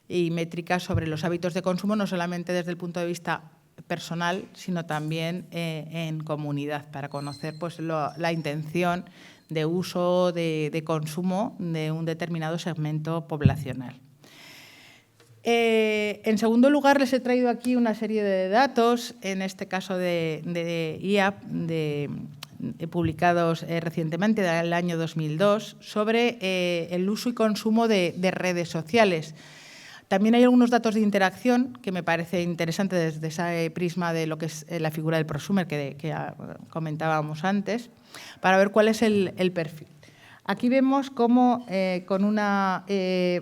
y métricas sobre los hábitos de consumo, no solamente desde el punto de vista personal, sino también en comunidad, para conocer pues, la intención de uso, de consumo de un determinado segmento poblacional. En segundo lugar, les he traído aquí una serie de datos, en este caso de IAP, publicados recientemente, del año 2002, sobre el uso y consumo de redes sociales. También hay algunos datos de interacción que me parece interesante desde ese prisma de lo que es la figura del prosumer que comentábamos antes, para ver cuál es el perfil. Aquí vemos cómo con una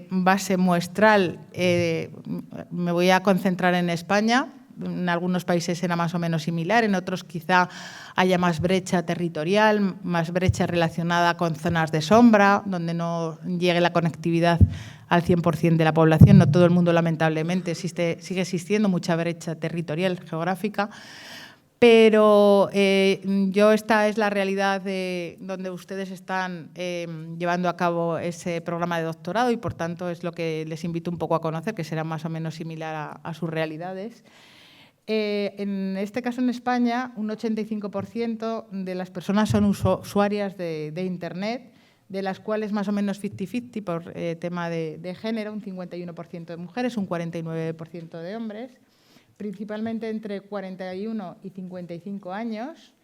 base muestral, me voy a concentrar en España, en algunos países era más o menos similar, en otros quizá haya más brecha territorial, más brecha relacionada con zonas de sombra, donde no llegue la conectividad al 100% de la población. No todo el mundo, lamentablemente, sigue existiendo mucha brecha territorial, geográfica. Pero esta es la realidad donde ustedes están llevando a cabo ese programa de doctorado y, por tanto, es lo que les invito un poco a conocer, que será más o menos similar a sus realidades. En este caso, en España, un 85% de las personas son usuarias de Internet, de las cuales más o menos 50-50 por tema de género, un 51% de mujeres, un 49% de hombres, principalmente entre 41 y 55 años,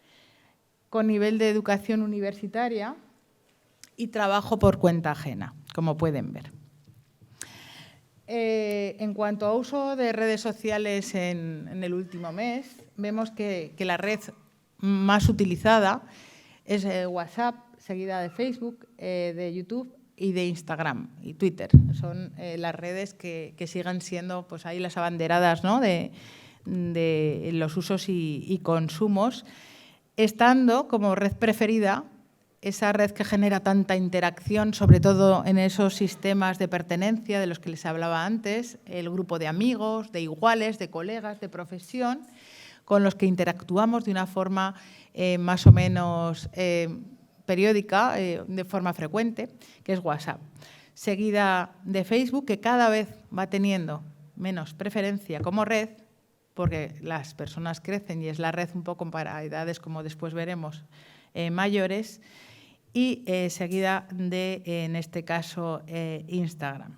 con nivel de educación universitaria y trabajo por cuenta ajena, como pueden ver. En cuanto a uso de redes sociales en el último mes, vemos que la red más utilizada es WhatsApp, seguida de Facebook, de YouTube y de Instagram y Twitter. Son las redes que sigan siendo pues, ahí las abanderadas, ¿no?, de los usos y consumos, estando como red preferida esa red que genera tanta interacción, sobre todo en esos sistemas de pertenencia de los que les hablaba antes, el grupo de amigos, de iguales, de colegas, de profesión, con los que interactuamos de una forma más o menos periódica, de forma frecuente, que es WhatsApp. Seguida de Facebook, que cada vez va teniendo menos preferencia como red, porque las personas crecen y es la red un poco para edades, como después veremos, mayores, y seguida de, en este caso, Instagram.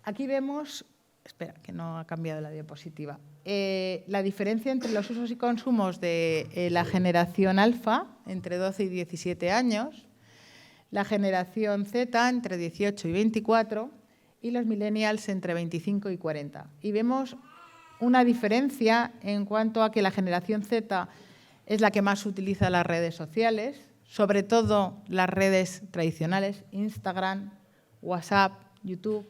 Aquí vemos, espera, que no ha cambiado la diapositiva, la diferencia entre los usos y consumos de la generación alfa, entre 12 y 17 años, la generación Z, entre 18 y 24, y los millennials, entre 25 y 40. Y vemos una diferencia en cuanto a que la generación Z es la que más utiliza las redes sociales, sobre todo las redes tradicionales, Instagram, WhatsApp, YouTube,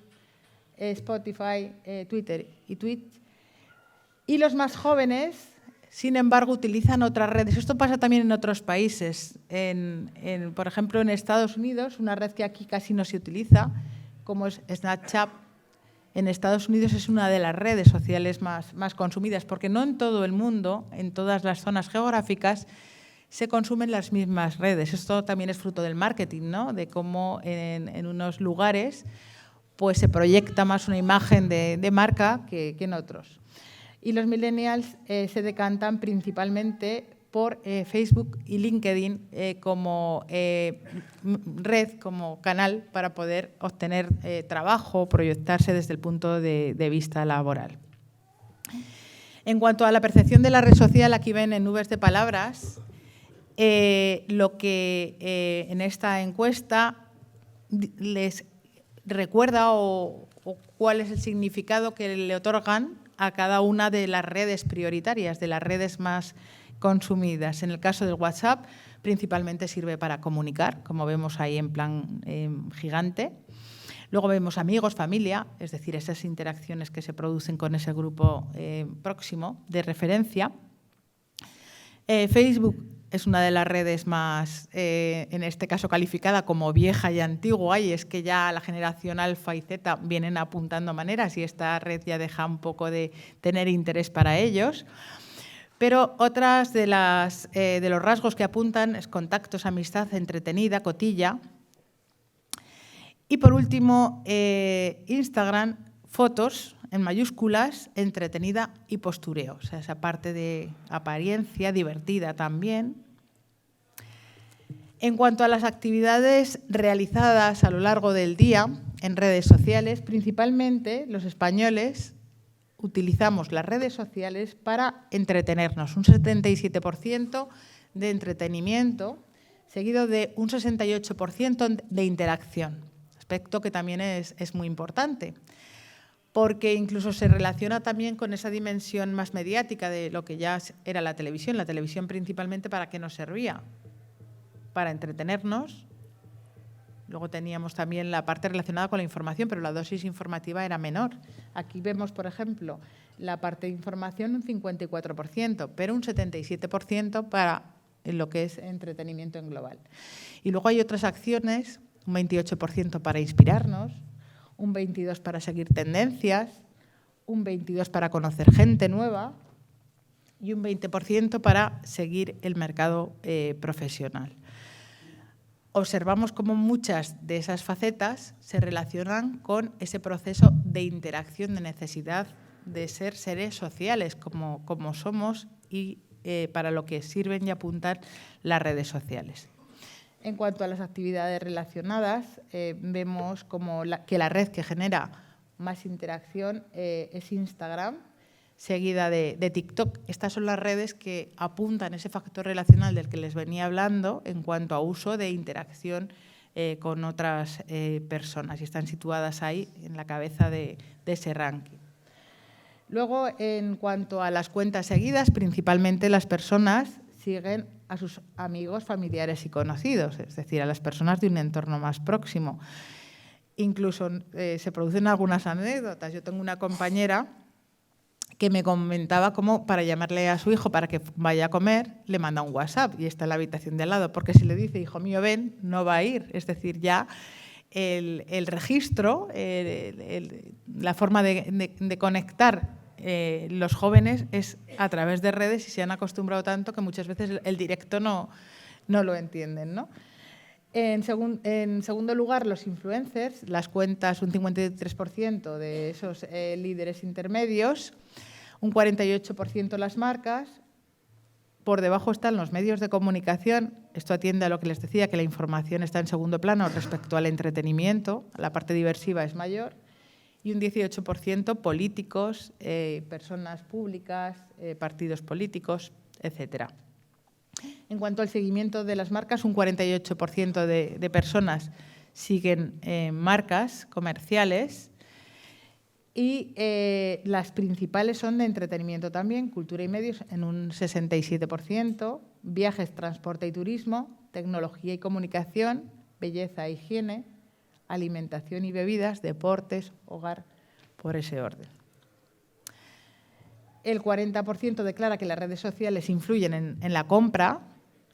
Spotify, Twitter y Twitch. Y los más jóvenes, sin embargo, utilizan otras redes. Esto pasa también en otros países. Por ejemplo, en Estados Unidos, una red que aquí casi no se utiliza, como es Snapchat, en Estados Unidos es una de las redes sociales más consumidas, porque no en todo el mundo, en todas las zonas geográficas, se consumen las mismas redes. Esto también es fruto del marketing, ¿no?, de cómo en unos lugares pues, se proyecta más una imagen de marca que en otros. Y los millennials se decantan principalmente por Facebook y LinkedIn como red, como canal para poder obtener trabajo, proyectarse desde el punto de vista laboral. En cuanto a la percepción de la red social, aquí ven en nubes de palabras lo que en esta encuesta les recuerda o cuál es el significado que le otorgan a cada una de las redes prioritarias, de las redes más consumidas. En el caso del WhatsApp, principalmente sirve para comunicar, como vemos ahí en plan gigante. Luego vemos amigos, familia, es decir, esas interacciones que se producen con ese grupo próximo de referencia. Facebook es una de las redes más, en este caso, calificada como vieja y antigua, y es que ya la generación alfa y Z vienen apuntando maneras y esta red ya deja un poco de tener interés para ellos. Pero otras de los rasgos que apuntan es contactos, amistad, entretenida, cotilla. Y por último, Instagram, fotos en mayúsculas, entretenida y postureo. O sea, esa parte de apariencia, divertida también. En cuanto a las actividades realizadas a lo largo del día en redes sociales, principalmente los españoles utilizamos las redes sociales para entretenernos, un 77% de entretenimiento, seguido de un 68% de interacción, aspecto que también es muy importante, porque incluso se relaciona también con esa dimensión más mediática de lo que ya era la televisión principalmente ¿para qué nos servía? Para entretenernos. Luego teníamos también la parte relacionada con la información, pero la dosis informativa era menor. Aquí vemos, por ejemplo, la parte de información un 54%, pero un 77% para lo que es entretenimiento en global. Y luego hay otras acciones, un 28% para inspirarnos, un 22% para seguir tendencias, un 22% para conocer gente nueva y un 20% para seguir el mercado profesional. Observamos cómo muchas de esas facetas se relacionan con ese proceso de interacción, de necesidad de ser seres sociales como somos y para lo que sirven y apuntan las redes sociales. En cuanto a las actividades relacionadas, vemos que la red que genera más interacción es Instagram, seguida de TikTok. Estas son las redes que apuntan ese factor relacional del que les venía hablando en cuanto a uso de interacción con otras personas y están situadas ahí en la cabeza de ese ranking. Luego, en cuanto a las cuentas seguidas, principalmente las personas siguen a sus amigos, familiares y conocidos, es decir, a las personas de un entorno más próximo. Incluso se producen algunas anécdotas. Yo tengo una compañera que me comentaba cómo para llamarle a su hijo para que vaya a comer, le manda un WhatsApp y está en la habitación de al lado, porque si le dice, hijo mío, ven, no va a ir. Es decir, ya el registro, la forma de conectar los jóvenes es a través de redes y se han acostumbrado tanto que muchas veces el directo no lo entienden, ¿no? En segundo lugar, los influencers, las cuentas, un 53% de esos líderes intermedios, un 48% las marcas. Por debajo están los medios de comunicación. Esto atiende a lo que les decía, que la información está en segundo plano respecto al entretenimiento. La parte diversiva es mayor. Y un 18% políticos, personas públicas, partidos políticos, etcétera. En cuanto al seguimiento de las marcas, un 48% de personas siguen marcas comerciales y las principales son de entretenimiento también, cultura y medios en un 67%, viajes, transporte y turismo, tecnología y comunicación, belleza e higiene, alimentación y bebidas, deportes, hogar, por ese orden. El 40% declara que las redes sociales influyen en la compra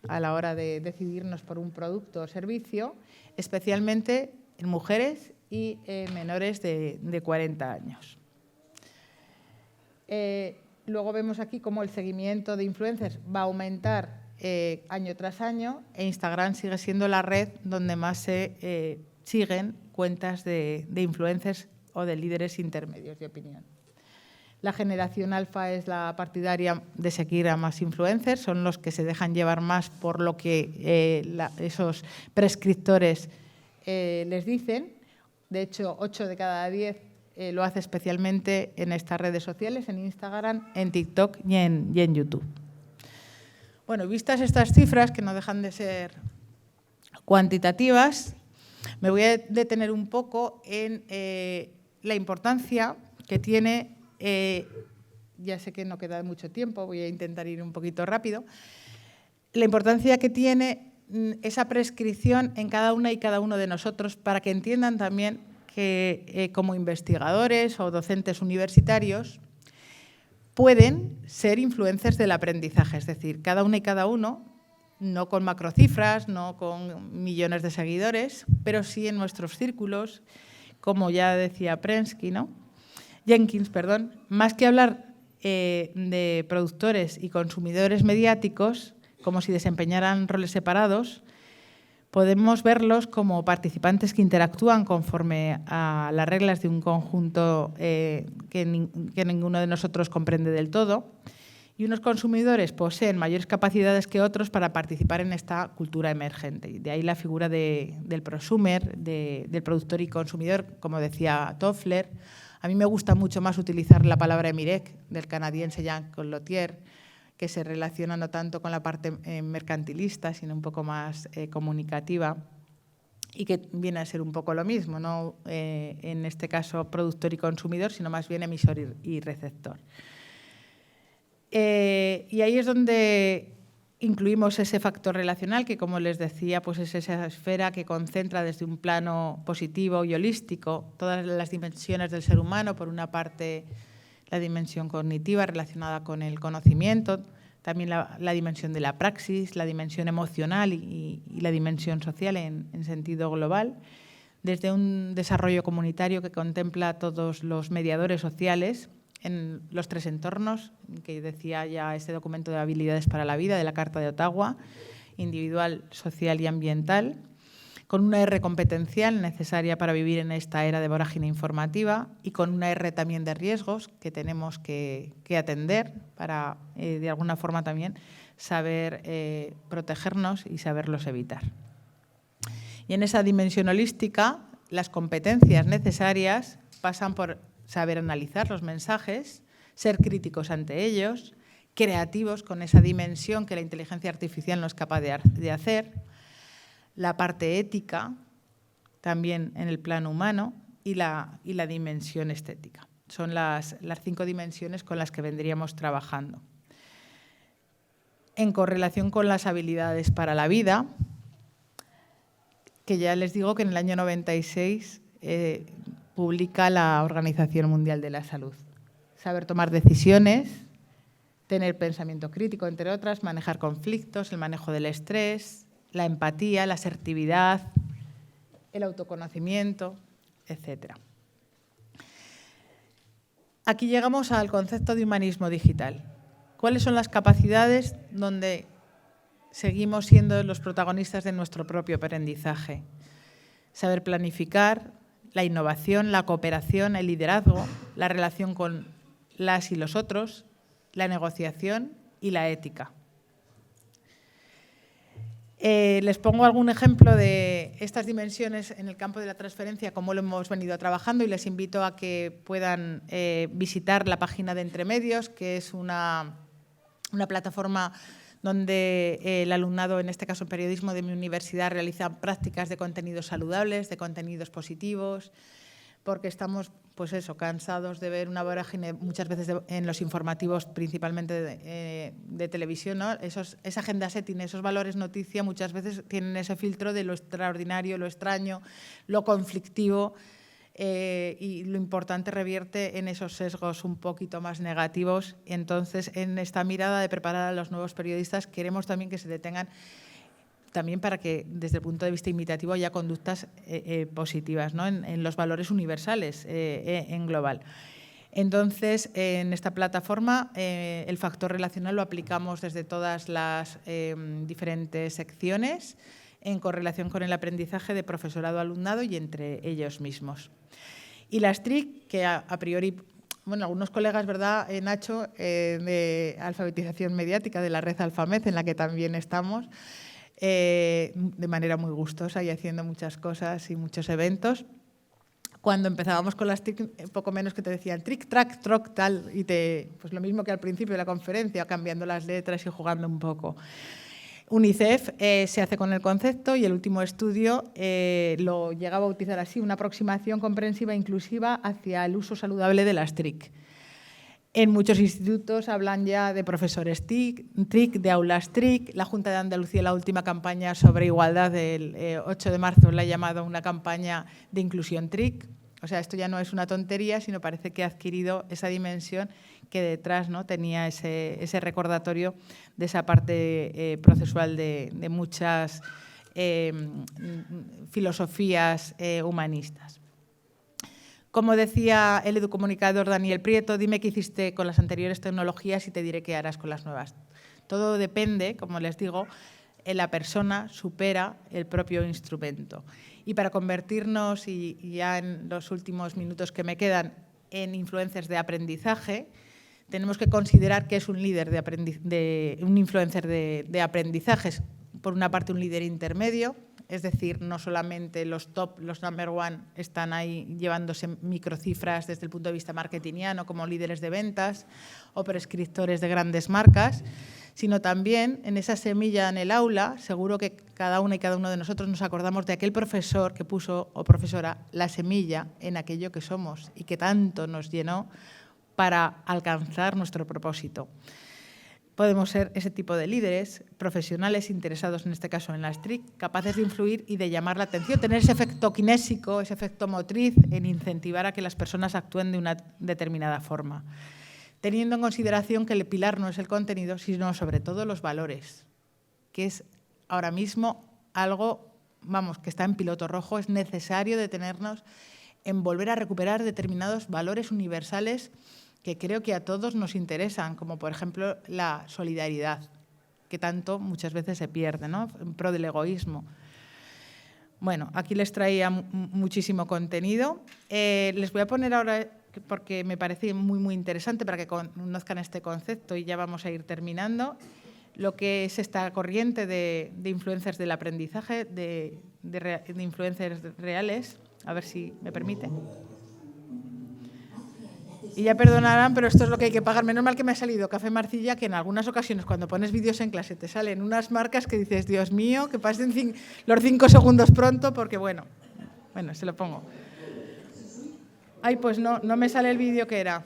a la hora de decidirnos por un producto o servicio, especialmente en mujeres y menores de 40 años. Luego vemos aquí cómo el seguimiento de influencers va a aumentar año tras año e Instagram sigue siendo la red donde más se siguen cuentas de influencers o de líderes intermedios de opinión. La generación alfa es la partidaria de seguir a más influencers, son los que se dejan llevar más por lo que esos prescriptores les dicen. De hecho, 8 de cada 10 lo hace especialmente en estas redes sociales, en Instagram, en TikTok y en YouTube. Bueno, vistas estas cifras, que no dejan de ser cuantitativas, me voy a detener un poco en la importancia que tiene, ya sé que no queda mucho tiempo, voy a intentar ir un poquito rápido, la importancia que tiene esa prescripción en cada una y cada uno de nosotros para que entiendan también que como investigadores o docentes universitarios pueden ser influencers del aprendizaje, es decir, cada una y cada uno, no con macrocifras, no con millones de seguidores, pero sí en nuestros círculos, como ya decía Jenkins, más que hablar de productores y consumidores mediáticos, como si desempeñaran roles separados, podemos verlos como participantes que interactúan conforme a las reglas de un conjunto que ninguno de nosotros comprende del todo, y unos consumidores poseen mayores capacidades que otros para participar en esta cultura emergente. De ahí la figura del prosumer, del productor y consumidor, como decía Toffler. A mí me gusta mucho más utilizar la palabra emirec del canadiense Jean Collotier, que se relaciona no tanto con la parte mercantilista, sino un poco más comunicativa y que viene a ser un poco lo mismo, no en este caso productor y consumidor, sino más bien emisor y receptor. Y ahí es donde incluimos ese factor relacional que, como les decía, pues es esa esfera que concentra desde un plano positivo y holístico todas las dimensiones del ser humano. Por una parte, la dimensión cognitiva relacionada con el conocimiento, también la dimensión de la praxis, la dimensión emocional y la dimensión social en sentido global. desde un desarrollo comunitario que contempla a todos los mediadores sociales en los 3 entornos, que decía ya este documento de habilidades para la vida de la Carta de Ottawa, individual, social y ambiental, con una R competencial necesaria para vivir en esta era de vorágine informativa y con una R también de riesgos que tenemos que atender para, de alguna forma también, saber protegernos y saberlos evitar. Y en esa dimensión holística, las competencias necesarias pasan por saber analizar los mensajes, ser críticos ante ellos, creativos con esa dimensión que la inteligencia artificial no es capaz de hacer, la parte ética, también en el plano humano, y la dimensión estética. Son las 5 dimensiones con las que vendríamos trabajando. En correlación con las habilidades para la vida, que ya les digo que en el año 96 publica la Organización Mundial de la Salud. Saber tomar decisiones, tener pensamiento crítico, entre otras, manejar conflictos, el manejo del estrés, la empatía, la asertividad, el autoconocimiento, etc. Aquí llegamos al concepto de humanismo digital. ¿Cuáles son las capacidades donde seguimos siendo los protagonistas de nuestro propio aprendizaje? Saber planificar, la innovación, la cooperación, el liderazgo, la relación con las y los otros, la negociación y la ética. Les pongo algún ejemplo de estas dimensiones en el campo de la transferencia, como lo hemos venido trabajando, y les invito a que puedan visitar la página de Entremedios, que es una plataforma donde el alumnado, en este caso en periodismo de mi universidad, realiza prácticas de contenidos saludables, de contenidos positivos, porque estamos, pues eso, cansados de ver una vorágine muchas veces en los informativos, principalmente de televisión, ¿no? Esa agenda setting, esos valores noticia, muchas veces tienen ese filtro de lo extraordinario, lo extraño, lo conflictivo, y lo importante revierte en esos sesgos un poquito más negativos. Entonces, en esta mirada de preparar a los nuevos periodistas, queremos también que se detengan también para que, desde el punto de vista imitativo, haya conductas positivas, ¿no? en los valores universales en global. Entonces, en esta plataforma, el factor relacional lo aplicamos desde todas las diferentes secciones en correlación con el aprendizaje de profesorado-alumnado y entre ellos mismos. Y las TRIC, que a priori, bueno, algunos colegas, ¿verdad, Nacho, de alfabetización mediática, de la red Alfamed, en la que también estamos, de manera muy gustosa y haciendo muchas cosas y muchos eventos. Cuando empezábamos con las TIC, poco menos que te decían trick, track, troc, tal, y pues lo mismo que al principio de la conferencia, cambiando las letras y jugando un poco. UNICEF se hace con el concepto y el último estudio lo llega a bautizar así, una aproximación comprensiva e inclusiva hacia el uso saludable de las TRIC. En muchos institutos hablan ya de profesores TRIC, de aulas TRIC. La Junta de Andalucía, la última campaña sobre igualdad del 8 de marzo, la ha llamado una campaña de inclusión TRIC. O sea, esto ya no es una tontería, sino parece que ha adquirido esa dimensión que detrás, ¿no?, tenía ese recordatorio de esa parte procesual de muchas filosofías humanistas. Como decía el educomunicador Daniel Prieto, dime qué hiciste con las anteriores tecnologías y te diré qué harás con las nuevas. Todo depende, como les digo, en la persona supera el propio instrumento. Y para convertirnos, y ya en los últimos minutos que me quedan, en influencers de aprendizaje, tenemos que considerar que es un líder un influencer de aprendizajes. Por una parte, un líder intermedio, es decir, no solamente los top, los number one, están ahí llevándose microcifras desde el punto de vista marketingiano como líderes de ventas o prescriptores de grandes marcas, sino también en esa semilla en el aula, seguro que cada una y cada uno de nosotros nos acordamos de aquel profesor que puso, o profesora, la semilla en aquello que somos y que tanto nos llenó para alcanzar nuestro propósito. Podemos ser ese tipo de líderes, profesionales interesados, en este caso en las TRIC, capaces de influir y de llamar la atención, tener ese efecto kinésico, ese efecto motriz en incentivar a que las personas actúen de una determinada forma, teniendo en consideración que el pilar no es el contenido, sino sobre todo los valores, que es ahora mismo algo vamos, que está en piloto rojo, es necesario detenernos en volver a recuperar determinados valores universales que creo que a todos nos interesan, como por ejemplo la solidaridad, que tanto muchas veces se pierde, ¿no?, en pro del egoísmo. Bueno, aquí les traía muchísimo contenido. Les voy a poner ahora, porque me parece muy interesante para que conozcan este concepto, y ya vamos a ir terminando, lo que es esta corriente de influencers del aprendizaje, de influencers reales. A ver si me permite. Y ya perdonarán, pero esto es lo que hay que pagar. Menos mal que me ha salido Café Marcilla, que en algunas ocasiones cuando pones vídeos en clase te salen unas marcas que dices, Dios mío, que pasen los 5 segundos pronto, porque bueno, se lo pongo. Ay, pues no me sale el vídeo que era.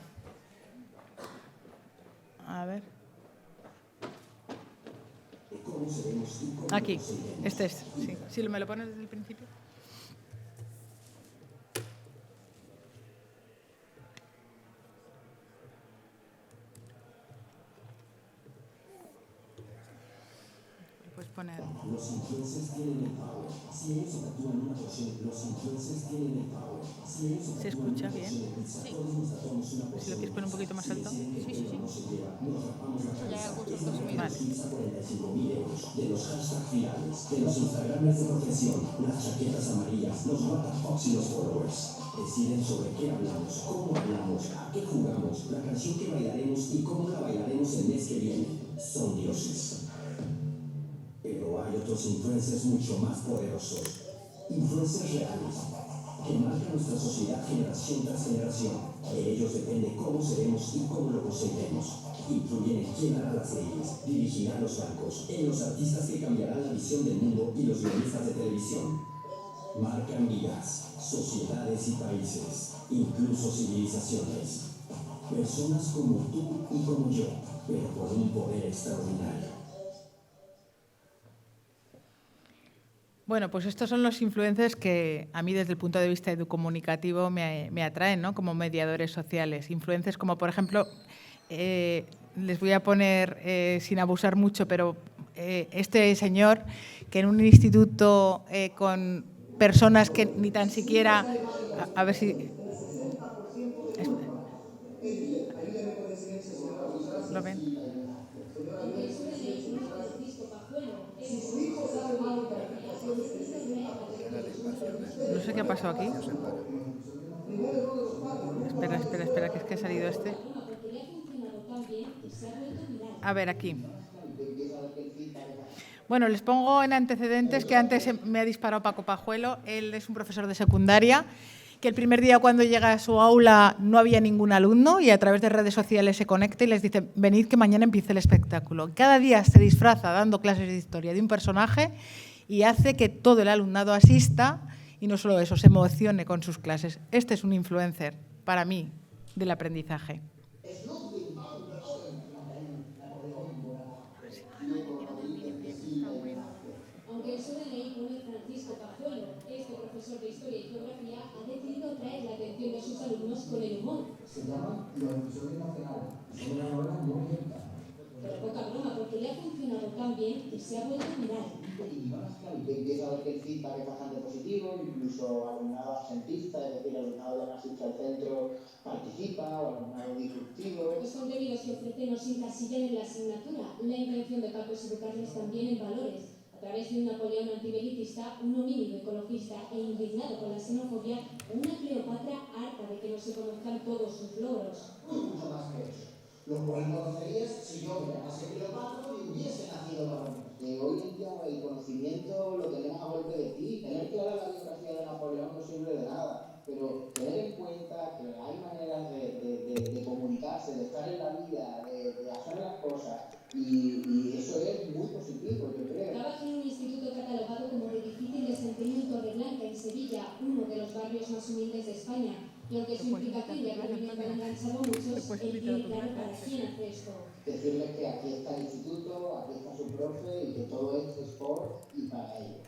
A ver. Aquí, este es, sí. Si me lo pones desde el principio. Puedes poner. Los influencers tienen el power. Si ellos actúan una porción, los influencers tienen el power. Si ellos ¿Se escucha bien? Sí. Si lo quieres poner un poquito más alto. Sí. Ya hay algunos consumidores. Vale. 45.000 euros de los hashtags virales, de los Instagramers de profesión, las chaquetas amarillas, los WhatsApp y los followers. Deciden sobre qué hablamos, cómo hablamos, a qué jugamos, la canción que bailaremos y cómo la bailaremos el mes que viene. Son dioses. Pero hay otros influencers mucho más poderosos. Influencers reales, que marcan nuestra sociedad generación tras generación. De ellos depende cómo seremos y cómo lo conseguiremos. Influyen en quién hará las leyes, dirigirá los bancos, en los artistas que cambiarán la visión del mundo y los guionistas de televisión. Marcan vidas, sociedades y países, incluso civilizaciones. Personas como tú y como yo, pero con un poder extraordinario. Bueno, pues estos son los influencers que a mí desde el punto de vista educomunicativo me atraen, ¿no?, como mediadores sociales. Influencers como, por ejemplo, les voy a poner, sin abusar mucho, pero este señor que en un instituto con personas que ni tan siquiera... A ver si... ¿Lo ven? No sé qué ha pasado aquí. Espera, que es que ha salido este. A ver, aquí. Bueno, les pongo en antecedentes que antes me ha disparado Paco Pajuelo. Él es un profesor de secundaria, que el primer día cuando llega a su aula no había ningún alumno y a través de redes sociales se conecta y les dice, venid que mañana empiece el espectáculo. Cada día se disfraza dando clases de historia de un personaje y hace que todo el alumnado asista y no solo eso, se emocione con sus clases. Este es un influencer, para mí, del aprendizaje. Aunque el sobrenombre pone Francisco Pajuelo, este profesor de Historia y Geografía ha decidido atraer la atención de sus alumnos con el humor. Se llaman Los Episodios Nacionales. Son una novela muy lenta. Pero poca broma, porque le ha funcionado tan bien que se ha vuelto viral. Y empieza a ver que el feedback es bastante positivo, incluso alumnado absentista, es decir, alumnado que no asiste al centro participa, o alumnado disruptivo. Los contenidos que ofrecen no se encasillan en la asignatura. La intención de Paco es educarles también en valores. A través de un Napoleón antibelicista, un homínido ecologista e indignado con la xenofobia, o una Cleopatra harta de que no se conozcan todos sus logros. Mucho más que eso. Los conocerías si yo me llamase Cleopatra y hubiese nacido varón. Hoy en día el conocimiento lo tenemos a golpe de ti. Tener clara la biografía de Napoleón no sirve de nada, pero tener en cuenta que hay maneras de comunicarse, de estar en la vida, de hacer las cosas, y eso es muy positivo, yo creo. Trabaja en un instituto catalogado como de difícil desempeño en Torreblanca, en Sevilla, uno de los barrios más humildes de España. Y aunque su implicación y atrevimiento han enganchado a muchos, él tiene claro para quién hace esto. Decirles que aquí está el instituto, aquí está su profe y que todo esto es por y para ellos.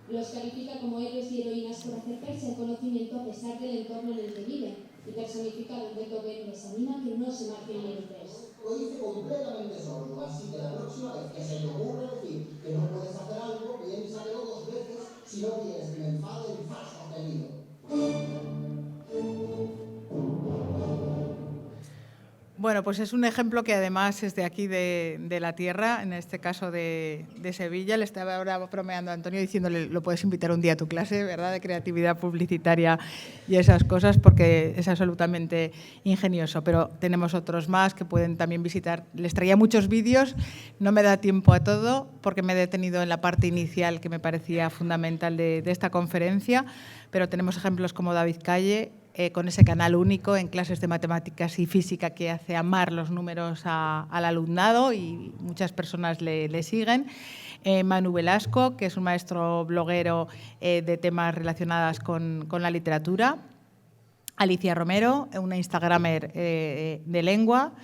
Los califica como héroes y heroínas por acercarse al conocimiento a pesar del entorno en el que viven. Y personificado en Beethoven les anima a que no se marquen límites. Lo dice completamente solo, así que la próxima vez que se le ocurra decir que no puedes hacer algo, piénsalo 2 veces Si no quieres que me enfade, el falso apellido. Bueno, pues es un ejemplo que además es de aquí, de la tierra, en este caso de Sevilla. Le estaba ahora bromeando a Antonio diciéndole, lo puedes invitar un día a tu clase, ¿verdad?, de creatividad publicitaria y esas cosas, porque es absolutamente ingenioso. Pero tenemos otros más que pueden también visitar. Les traía muchos vídeos, no me da tiempo a todo, porque me he detenido en la parte inicial que me parecía fundamental de esta conferencia, pero tenemos ejemplos como David Calle, con ese canal único en clases de matemáticas y física que hace amar los números al alumnado y muchas personas le siguen. Manu Velasco, que es un maestro bloguero de temas relacionados con la literatura. Alicia Romero, una instagramer de lengua.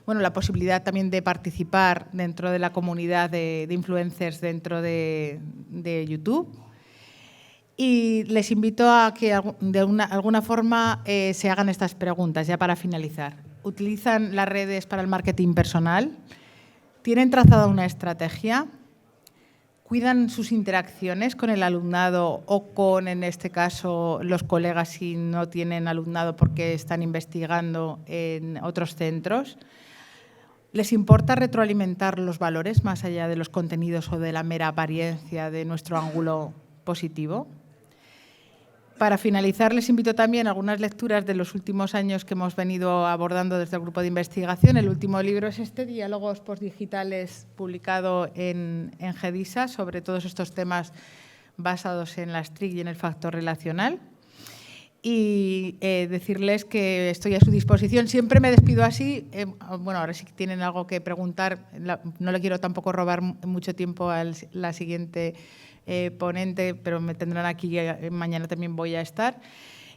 Bueno, la posibilidad también de participar dentro de la comunidad de influencers dentro de YouTube. Y les invito a que de alguna forma se hagan estas preguntas, ya para finalizar. ¿Utilizan las redes para el marketing personal? ¿Tienen trazada una estrategia? ¿Cuidan sus interacciones con el alumnado o con, en este caso, los colegas si no tienen alumnado porque están investigando en otros centros? ¿Les importa retroalimentar los valores más allá de los contenidos o de la mera apariencia de nuestro ángulo positivo? Para finalizar, les invito también a algunas lecturas de los últimos años que hemos venido abordando desde el grupo de investigación. El último libro es este, Diálogos postdigitales, publicado en GEDISA, sobre todos estos temas basados en las TRIC y en el factor relacional. Y decirles que estoy a su disposición. Siempre me despido así. Bueno, ahora sí que tienen algo que preguntar. No le quiero tampoco robar mucho tiempo a la siguiente ponente, pero me tendrán aquí, mañana también voy a estar.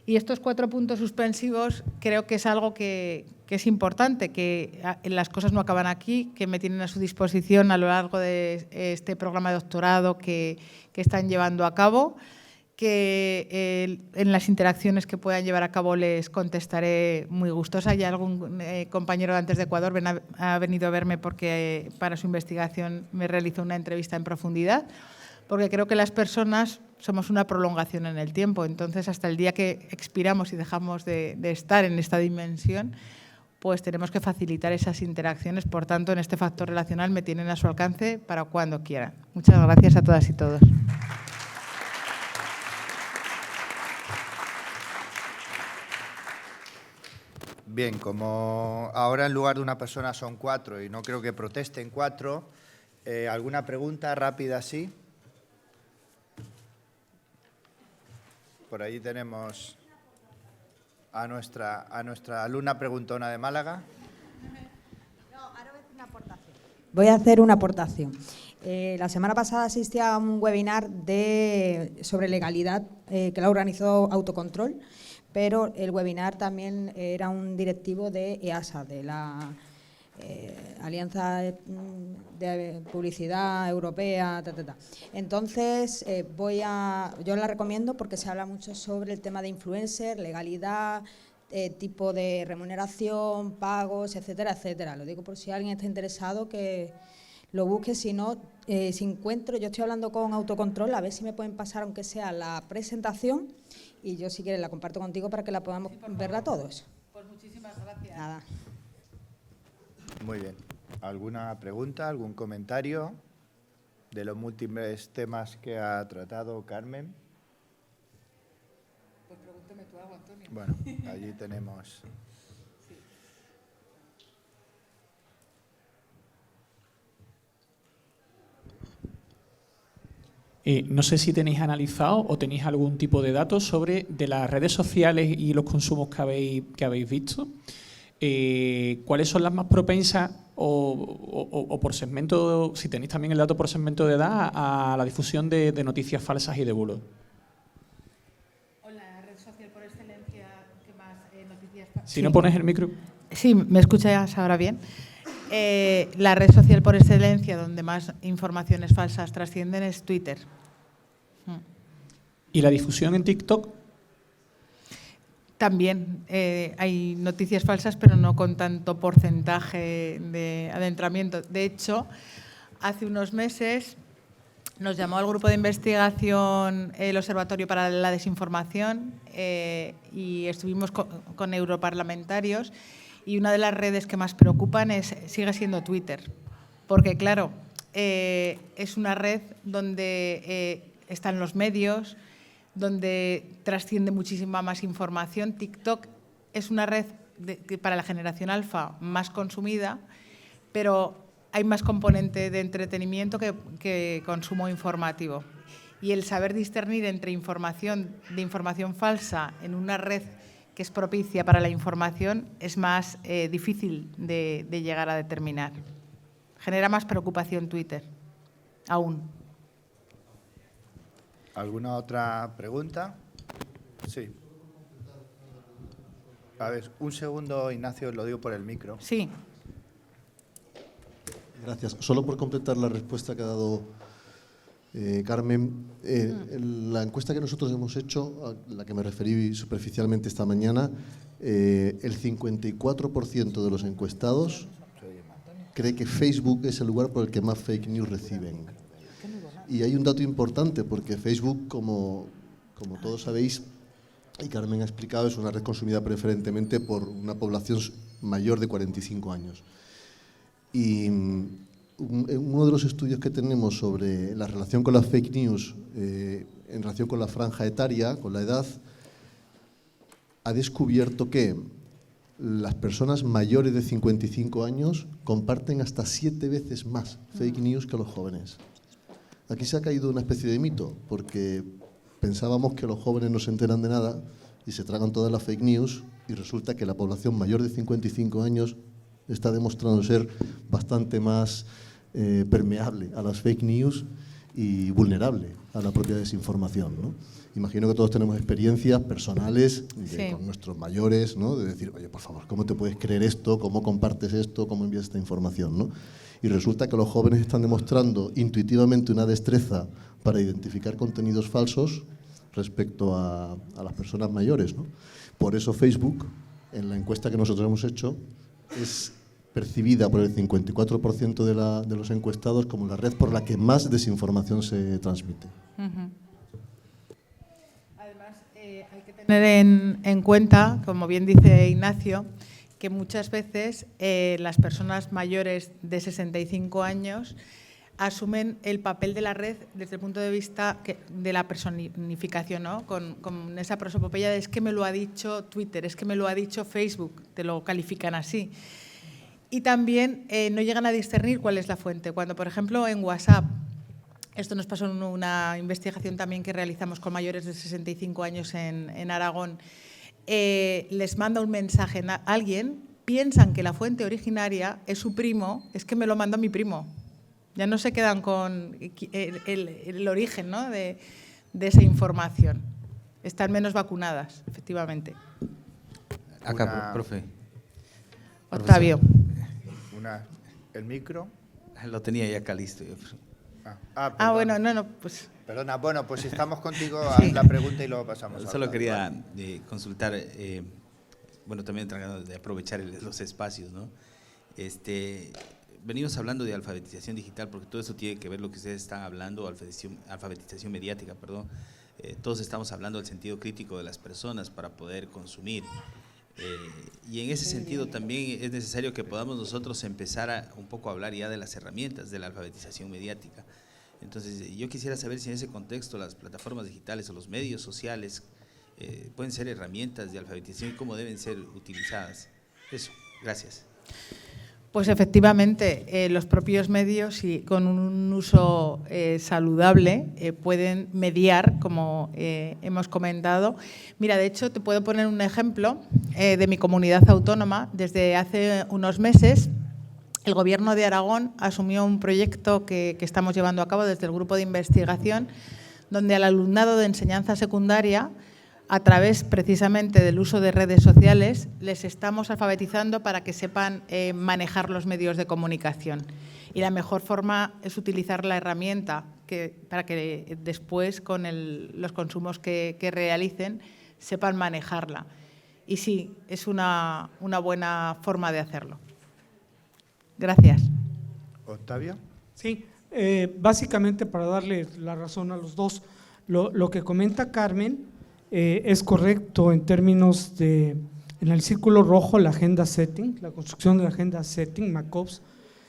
Y estos 4 puntos suspensivos creo que es algo que es importante, que las cosas no acaban aquí, que me tienen a su disposición a lo largo de este programa de doctorado que están llevando a cabo, que en las interacciones que puedan llevar a cabo les contestaré muy gustosa. Ya algún compañero de Antes de Ecuador ha venido a verme porque para su investigación me realizó una entrevista en profundidad, porque creo que las personas somos una prolongación en el tiempo. Entonces, hasta el día que expiramos y dejamos de estar en esta dimensión, pues tenemos que facilitar esas interacciones. Por tanto, en este factor relacional me tienen a su alcance para cuando quieran. Muchas gracias a todas y todos. Bien, como ahora en lugar de una persona son 4 y no creo que protesten 4, ¿alguna pregunta rápida así? Por ahí tenemos a nuestra alumna preguntona de Málaga. No, ahora voy a hacer una aportación. Voy a hacer una aportación. La semana pasada asistí a un webinar sobre legalidad que lo organizó Autocontrol, pero el webinar también era un directivo de EASA, de la Alianza de Publicidad Europea. Entonces, yo la recomiendo porque se habla mucho sobre el tema de influencer, legalidad, tipo de remuneración, pagos, etcétera, etcétera. Lo digo por si alguien está interesado que lo busque. Si no, si encuentro, yo estoy hablando con Autocontrol, a ver si me pueden pasar, aunque sea la presentación, y yo si quieres la comparto contigo para que la podamos verla todos. Pues muchísimas gracias. Nada. Muy bien. ¿Alguna pregunta, algún comentario de los múltiples temas que ha tratado Carmen? Pues pregúntame tú algo, Antonio. Bueno, allí tenemos. No sé si tenéis analizado o tenéis algún tipo de datos sobre de las redes sociales y los consumos que habéis visto. ¿Cuáles son las más propensas o por segmento, si tenéis también el dato por segmento de edad, a la difusión de noticias falsas y de bulos? O la red social por excelencia que más noticias falsas. Si no pones el micro. Sí, ¿me escuchas ahora bien? La red social por excelencia donde más informaciones falsas trascienden es Twitter. ¿Y la difusión en TikTok? También hay noticias falsas, pero no con tanto porcentaje de adentramiento. De hecho, hace unos meses Nos llamó al grupo de investigación el Observatorio para la Desinformación y estuvimos con europarlamentarios, y una de las redes que más preocupan sigue siendo Twitter, porque claro, es una red donde están los medios, donde trasciende muchísima más información. TikTok es una red para la generación alfa más consumida, pero hay más componente de entretenimiento que consumo informativo. Y el saber discernir entre información falsa en una red que es propicia para la información es más difícil de llegar a determinar. Genera más preocupación Twitter, aún. ¿Alguna otra pregunta? Sí. A ver, un segundo, Ignacio, lo digo por el micro. Sí. Gracias. Solo por completar la respuesta que ha dado Carmen, la encuesta que nosotros hemos hecho, a la que me referí superficialmente esta mañana, el 54% de los encuestados cree que Facebook es el lugar por el que más fake news reciben. Y hay un dato importante, porque Facebook, como todos sabéis, y Carmen ha explicado, es una red consumida preferentemente por una población mayor de 45 años. Y uno de los estudios que tenemos sobre la relación con las fake news en relación con la franja etaria, con la edad, ha descubierto que las personas mayores de 55 años comparten hasta 7 veces más fake news que los jóvenes. Aquí se ha caído una especie de mito, porque pensábamos que los jóvenes no se enteran de nada y se tragan todas las fake news, y resulta que la población mayor de 55 años está demostrando ser bastante más permeable a las fake news y vulnerable a la propia desinformación, ¿no? Imagino que todos tenemos experiencias personales con nuestros mayores, ¿no? De decir, oye, por favor, ¿cómo te puedes creer esto? ¿Cómo compartes esto? ¿Cómo envías esta información, ¿no? Y resulta que los jóvenes están demostrando intuitivamente una destreza para identificar contenidos falsos respecto a las personas mayores, ¿no? Por eso Facebook, en la encuesta que nosotros hemos hecho, es percibida por el 54% de los encuestados como la red por la que más desinformación se transmite. Además, hay que tener en cuenta, como bien dice Ignacio, que muchas veces las personas mayores de 65 años asumen el papel de la red desde el punto de vista de la personificación, ¿no? Con esa prosopopeya de es que me lo ha dicho Twitter, es que me lo ha dicho Facebook, te lo califican así. Y también no llegan a discernir cuál es la fuente. Cuando, por ejemplo, en WhatsApp, esto nos pasó en una investigación también que realizamos con mayores de 65 años en Aragón, les manda un mensaje a alguien, piensan que la fuente originaria es su primo, es que me lo mandó mi primo. Ya no se quedan con el origen, ¿no? de esa información. Están menos vacunadas, efectivamente. Acá, profe. Octavio. ¿El micro? Lo tenía ya acá listo. Bueno, no, pues... Perdona, bueno, pues si estamos contigo, haz la pregunta y luego pasamos. Solo quería consultar, bueno, también tratando de aprovechar los espacios, ¿no? Venimos hablando de alfabetización digital, porque todo eso tiene que ver lo que ustedes están hablando, alfabetización mediática, perdón. Todos estamos hablando del sentido crítico de las personas para poder consumir. Y en ese sentido también es necesario que podamos nosotros empezar un poco a hablar ya de las herramientas de la alfabetización mediática. Entonces, yo quisiera saber si en ese contexto las plataformas digitales o los medios sociales pueden ser herramientas de alfabetización y cómo deben ser utilizadas. Eso, gracias. Pues efectivamente, los propios medios, y con un uso saludable, pueden mediar, como hemos comentado. Mira, de hecho, te puedo poner un ejemplo de mi comunidad autónoma. Desde hace unos meses, el Gobierno de Aragón asumió un proyecto que estamos llevando a cabo desde el grupo de investigación, donde al alumnado de enseñanza secundaria, a través precisamente del uso de redes sociales, les estamos alfabetizando para que sepan manejar los medios de comunicación. Y la mejor forma es utilizar la herramienta para que después, con los consumos que realicen, sepan manejarla. Y sí, es una buena forma de hacerlo. Gracias. Octavio. Sí. básicamente para darle la razón a los dos, lo que comenta Carmen es correcto en términos de, en el círculo rojo, la agenda setting, la construcción de la agenda setting, MacOps.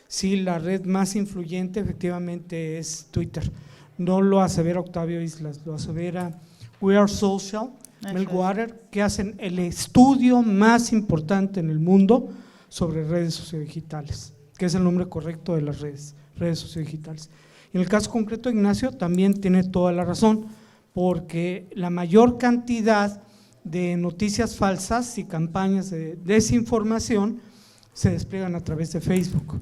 Sí, la red más influyente efectivamente es Twitter. No lo asevera Octavio Islas, lo asevera We Are Social, Meltwater, que hacen el estudio más importante en el mundo sobre redes sociodigitales, que es el nombre correcto de las redes sociodigitales. En el caso concreto de Ignacio también tiene toda la razón, porque la mayor cantidad de noticias falsas y campañas de desinformación se despliegan a través de Facebook.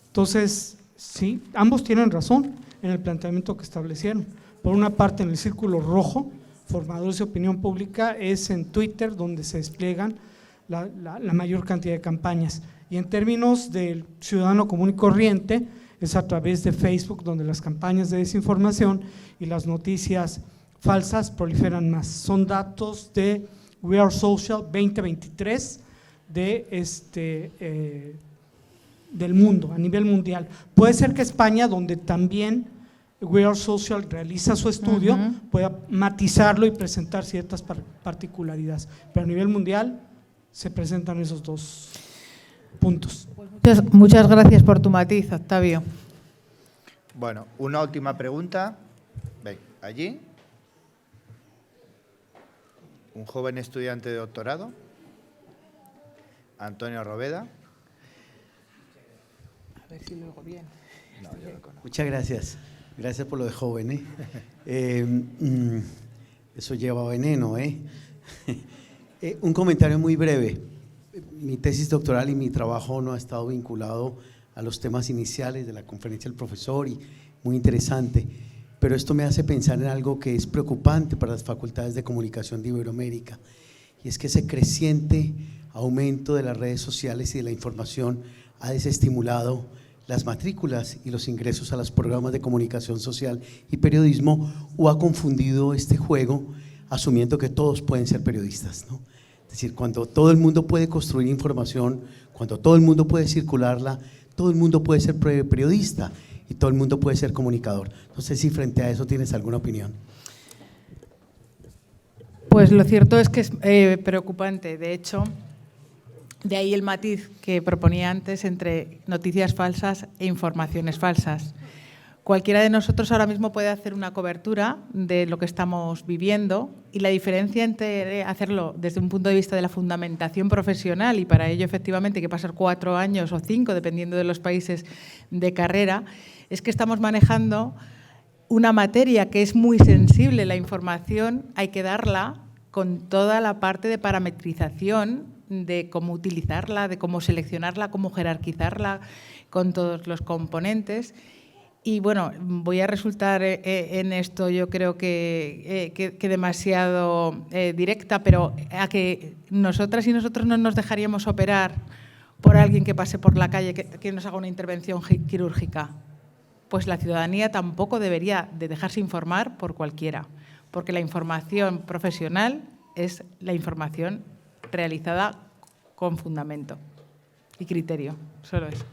Entonces, sí, ambos tienen razón en el planteamiento que establecieron. Por una parte, en el círculo rojo, formadores de opinión pública, es en Twitter donde se despliegan la mayor cantidad de campañas. Y en términos del ciudadano común y corriente, es a través de Facebook donde las campañas de desinformación y las noticias falsas proliferan más. Son datos de We Are Social 2023 del mundo, a nivel mundial. Puede ser que España, donde también We Are Social realiza su estudio, pueda matizarlo y presentar ciertas particularidades, pero a nivel mundial se presentan esos dos puntos. Muchas gracias por tu matiz, Octavio. Bueno, una última pregunta. Ven, allí. Un joven estudiante de doctorado, Antonio Robeda. A ver si lo oigo bien. No, yo lo conozco. Muchas gracias. Gracias por lo de joven. Eso lleva veneno. Un comentario muy breve. Mi tesis doctoral y mi trabajo no ha estado vinculado a los temas iniciales de la conferencia del profesor y muy interesante, pero esto me hace pensar en algo que es preocupante para las facultades de comunicación de Iberoamérica, y es que ese creciente aumento de las redes sociales y de la información ha desestimulado las matrículas y los ingresos a los programas de comunicación social y periodismo, o ha confundido este juego asumiendo que todos pueden ser periodistas, ¿no? Es decir, cuando todo el mundo puede construir información, cuando todo el mundo puede circularla, todo el mundo puede ser periodista y todo el mundo puede ser comunicador. No sé si frente a eso tienes alguna opinión. Pues lo cierto es que es preocupante. De hecho, de ahí el matiz que proponía antes entre noticias falsas e informaciones falsas. Cualquiera de nosotros ahora mismo puede hacer una cobertura de lo que estamos viviendo, y la diferencia entre hacerlo desde un punto de vista de la fundamentación profesional, y para ello efectivamente hay que pasar 4 años o 5, dependiendo de los países, de carrera, es que estamos manejando una materia que es muy sensible. La información hay que darla con toda la parte de parametrización, de cómo utilizarla, de cómo seleccionarla, cómo jerarquizarla, con todos los componentes. Y bueno, voy a resultar en esto yo creo que demasiado directa, pero a que nosotras y nosotros no nos dejaríamos operar por alguien que pase por la calle, que nos haga una intervención quirúrgica. Pues la ciudadanía tampoco debería de dejarse informar por cualquiera, porque la información profesional es la información realizada con fundamento y criterio, solo eso.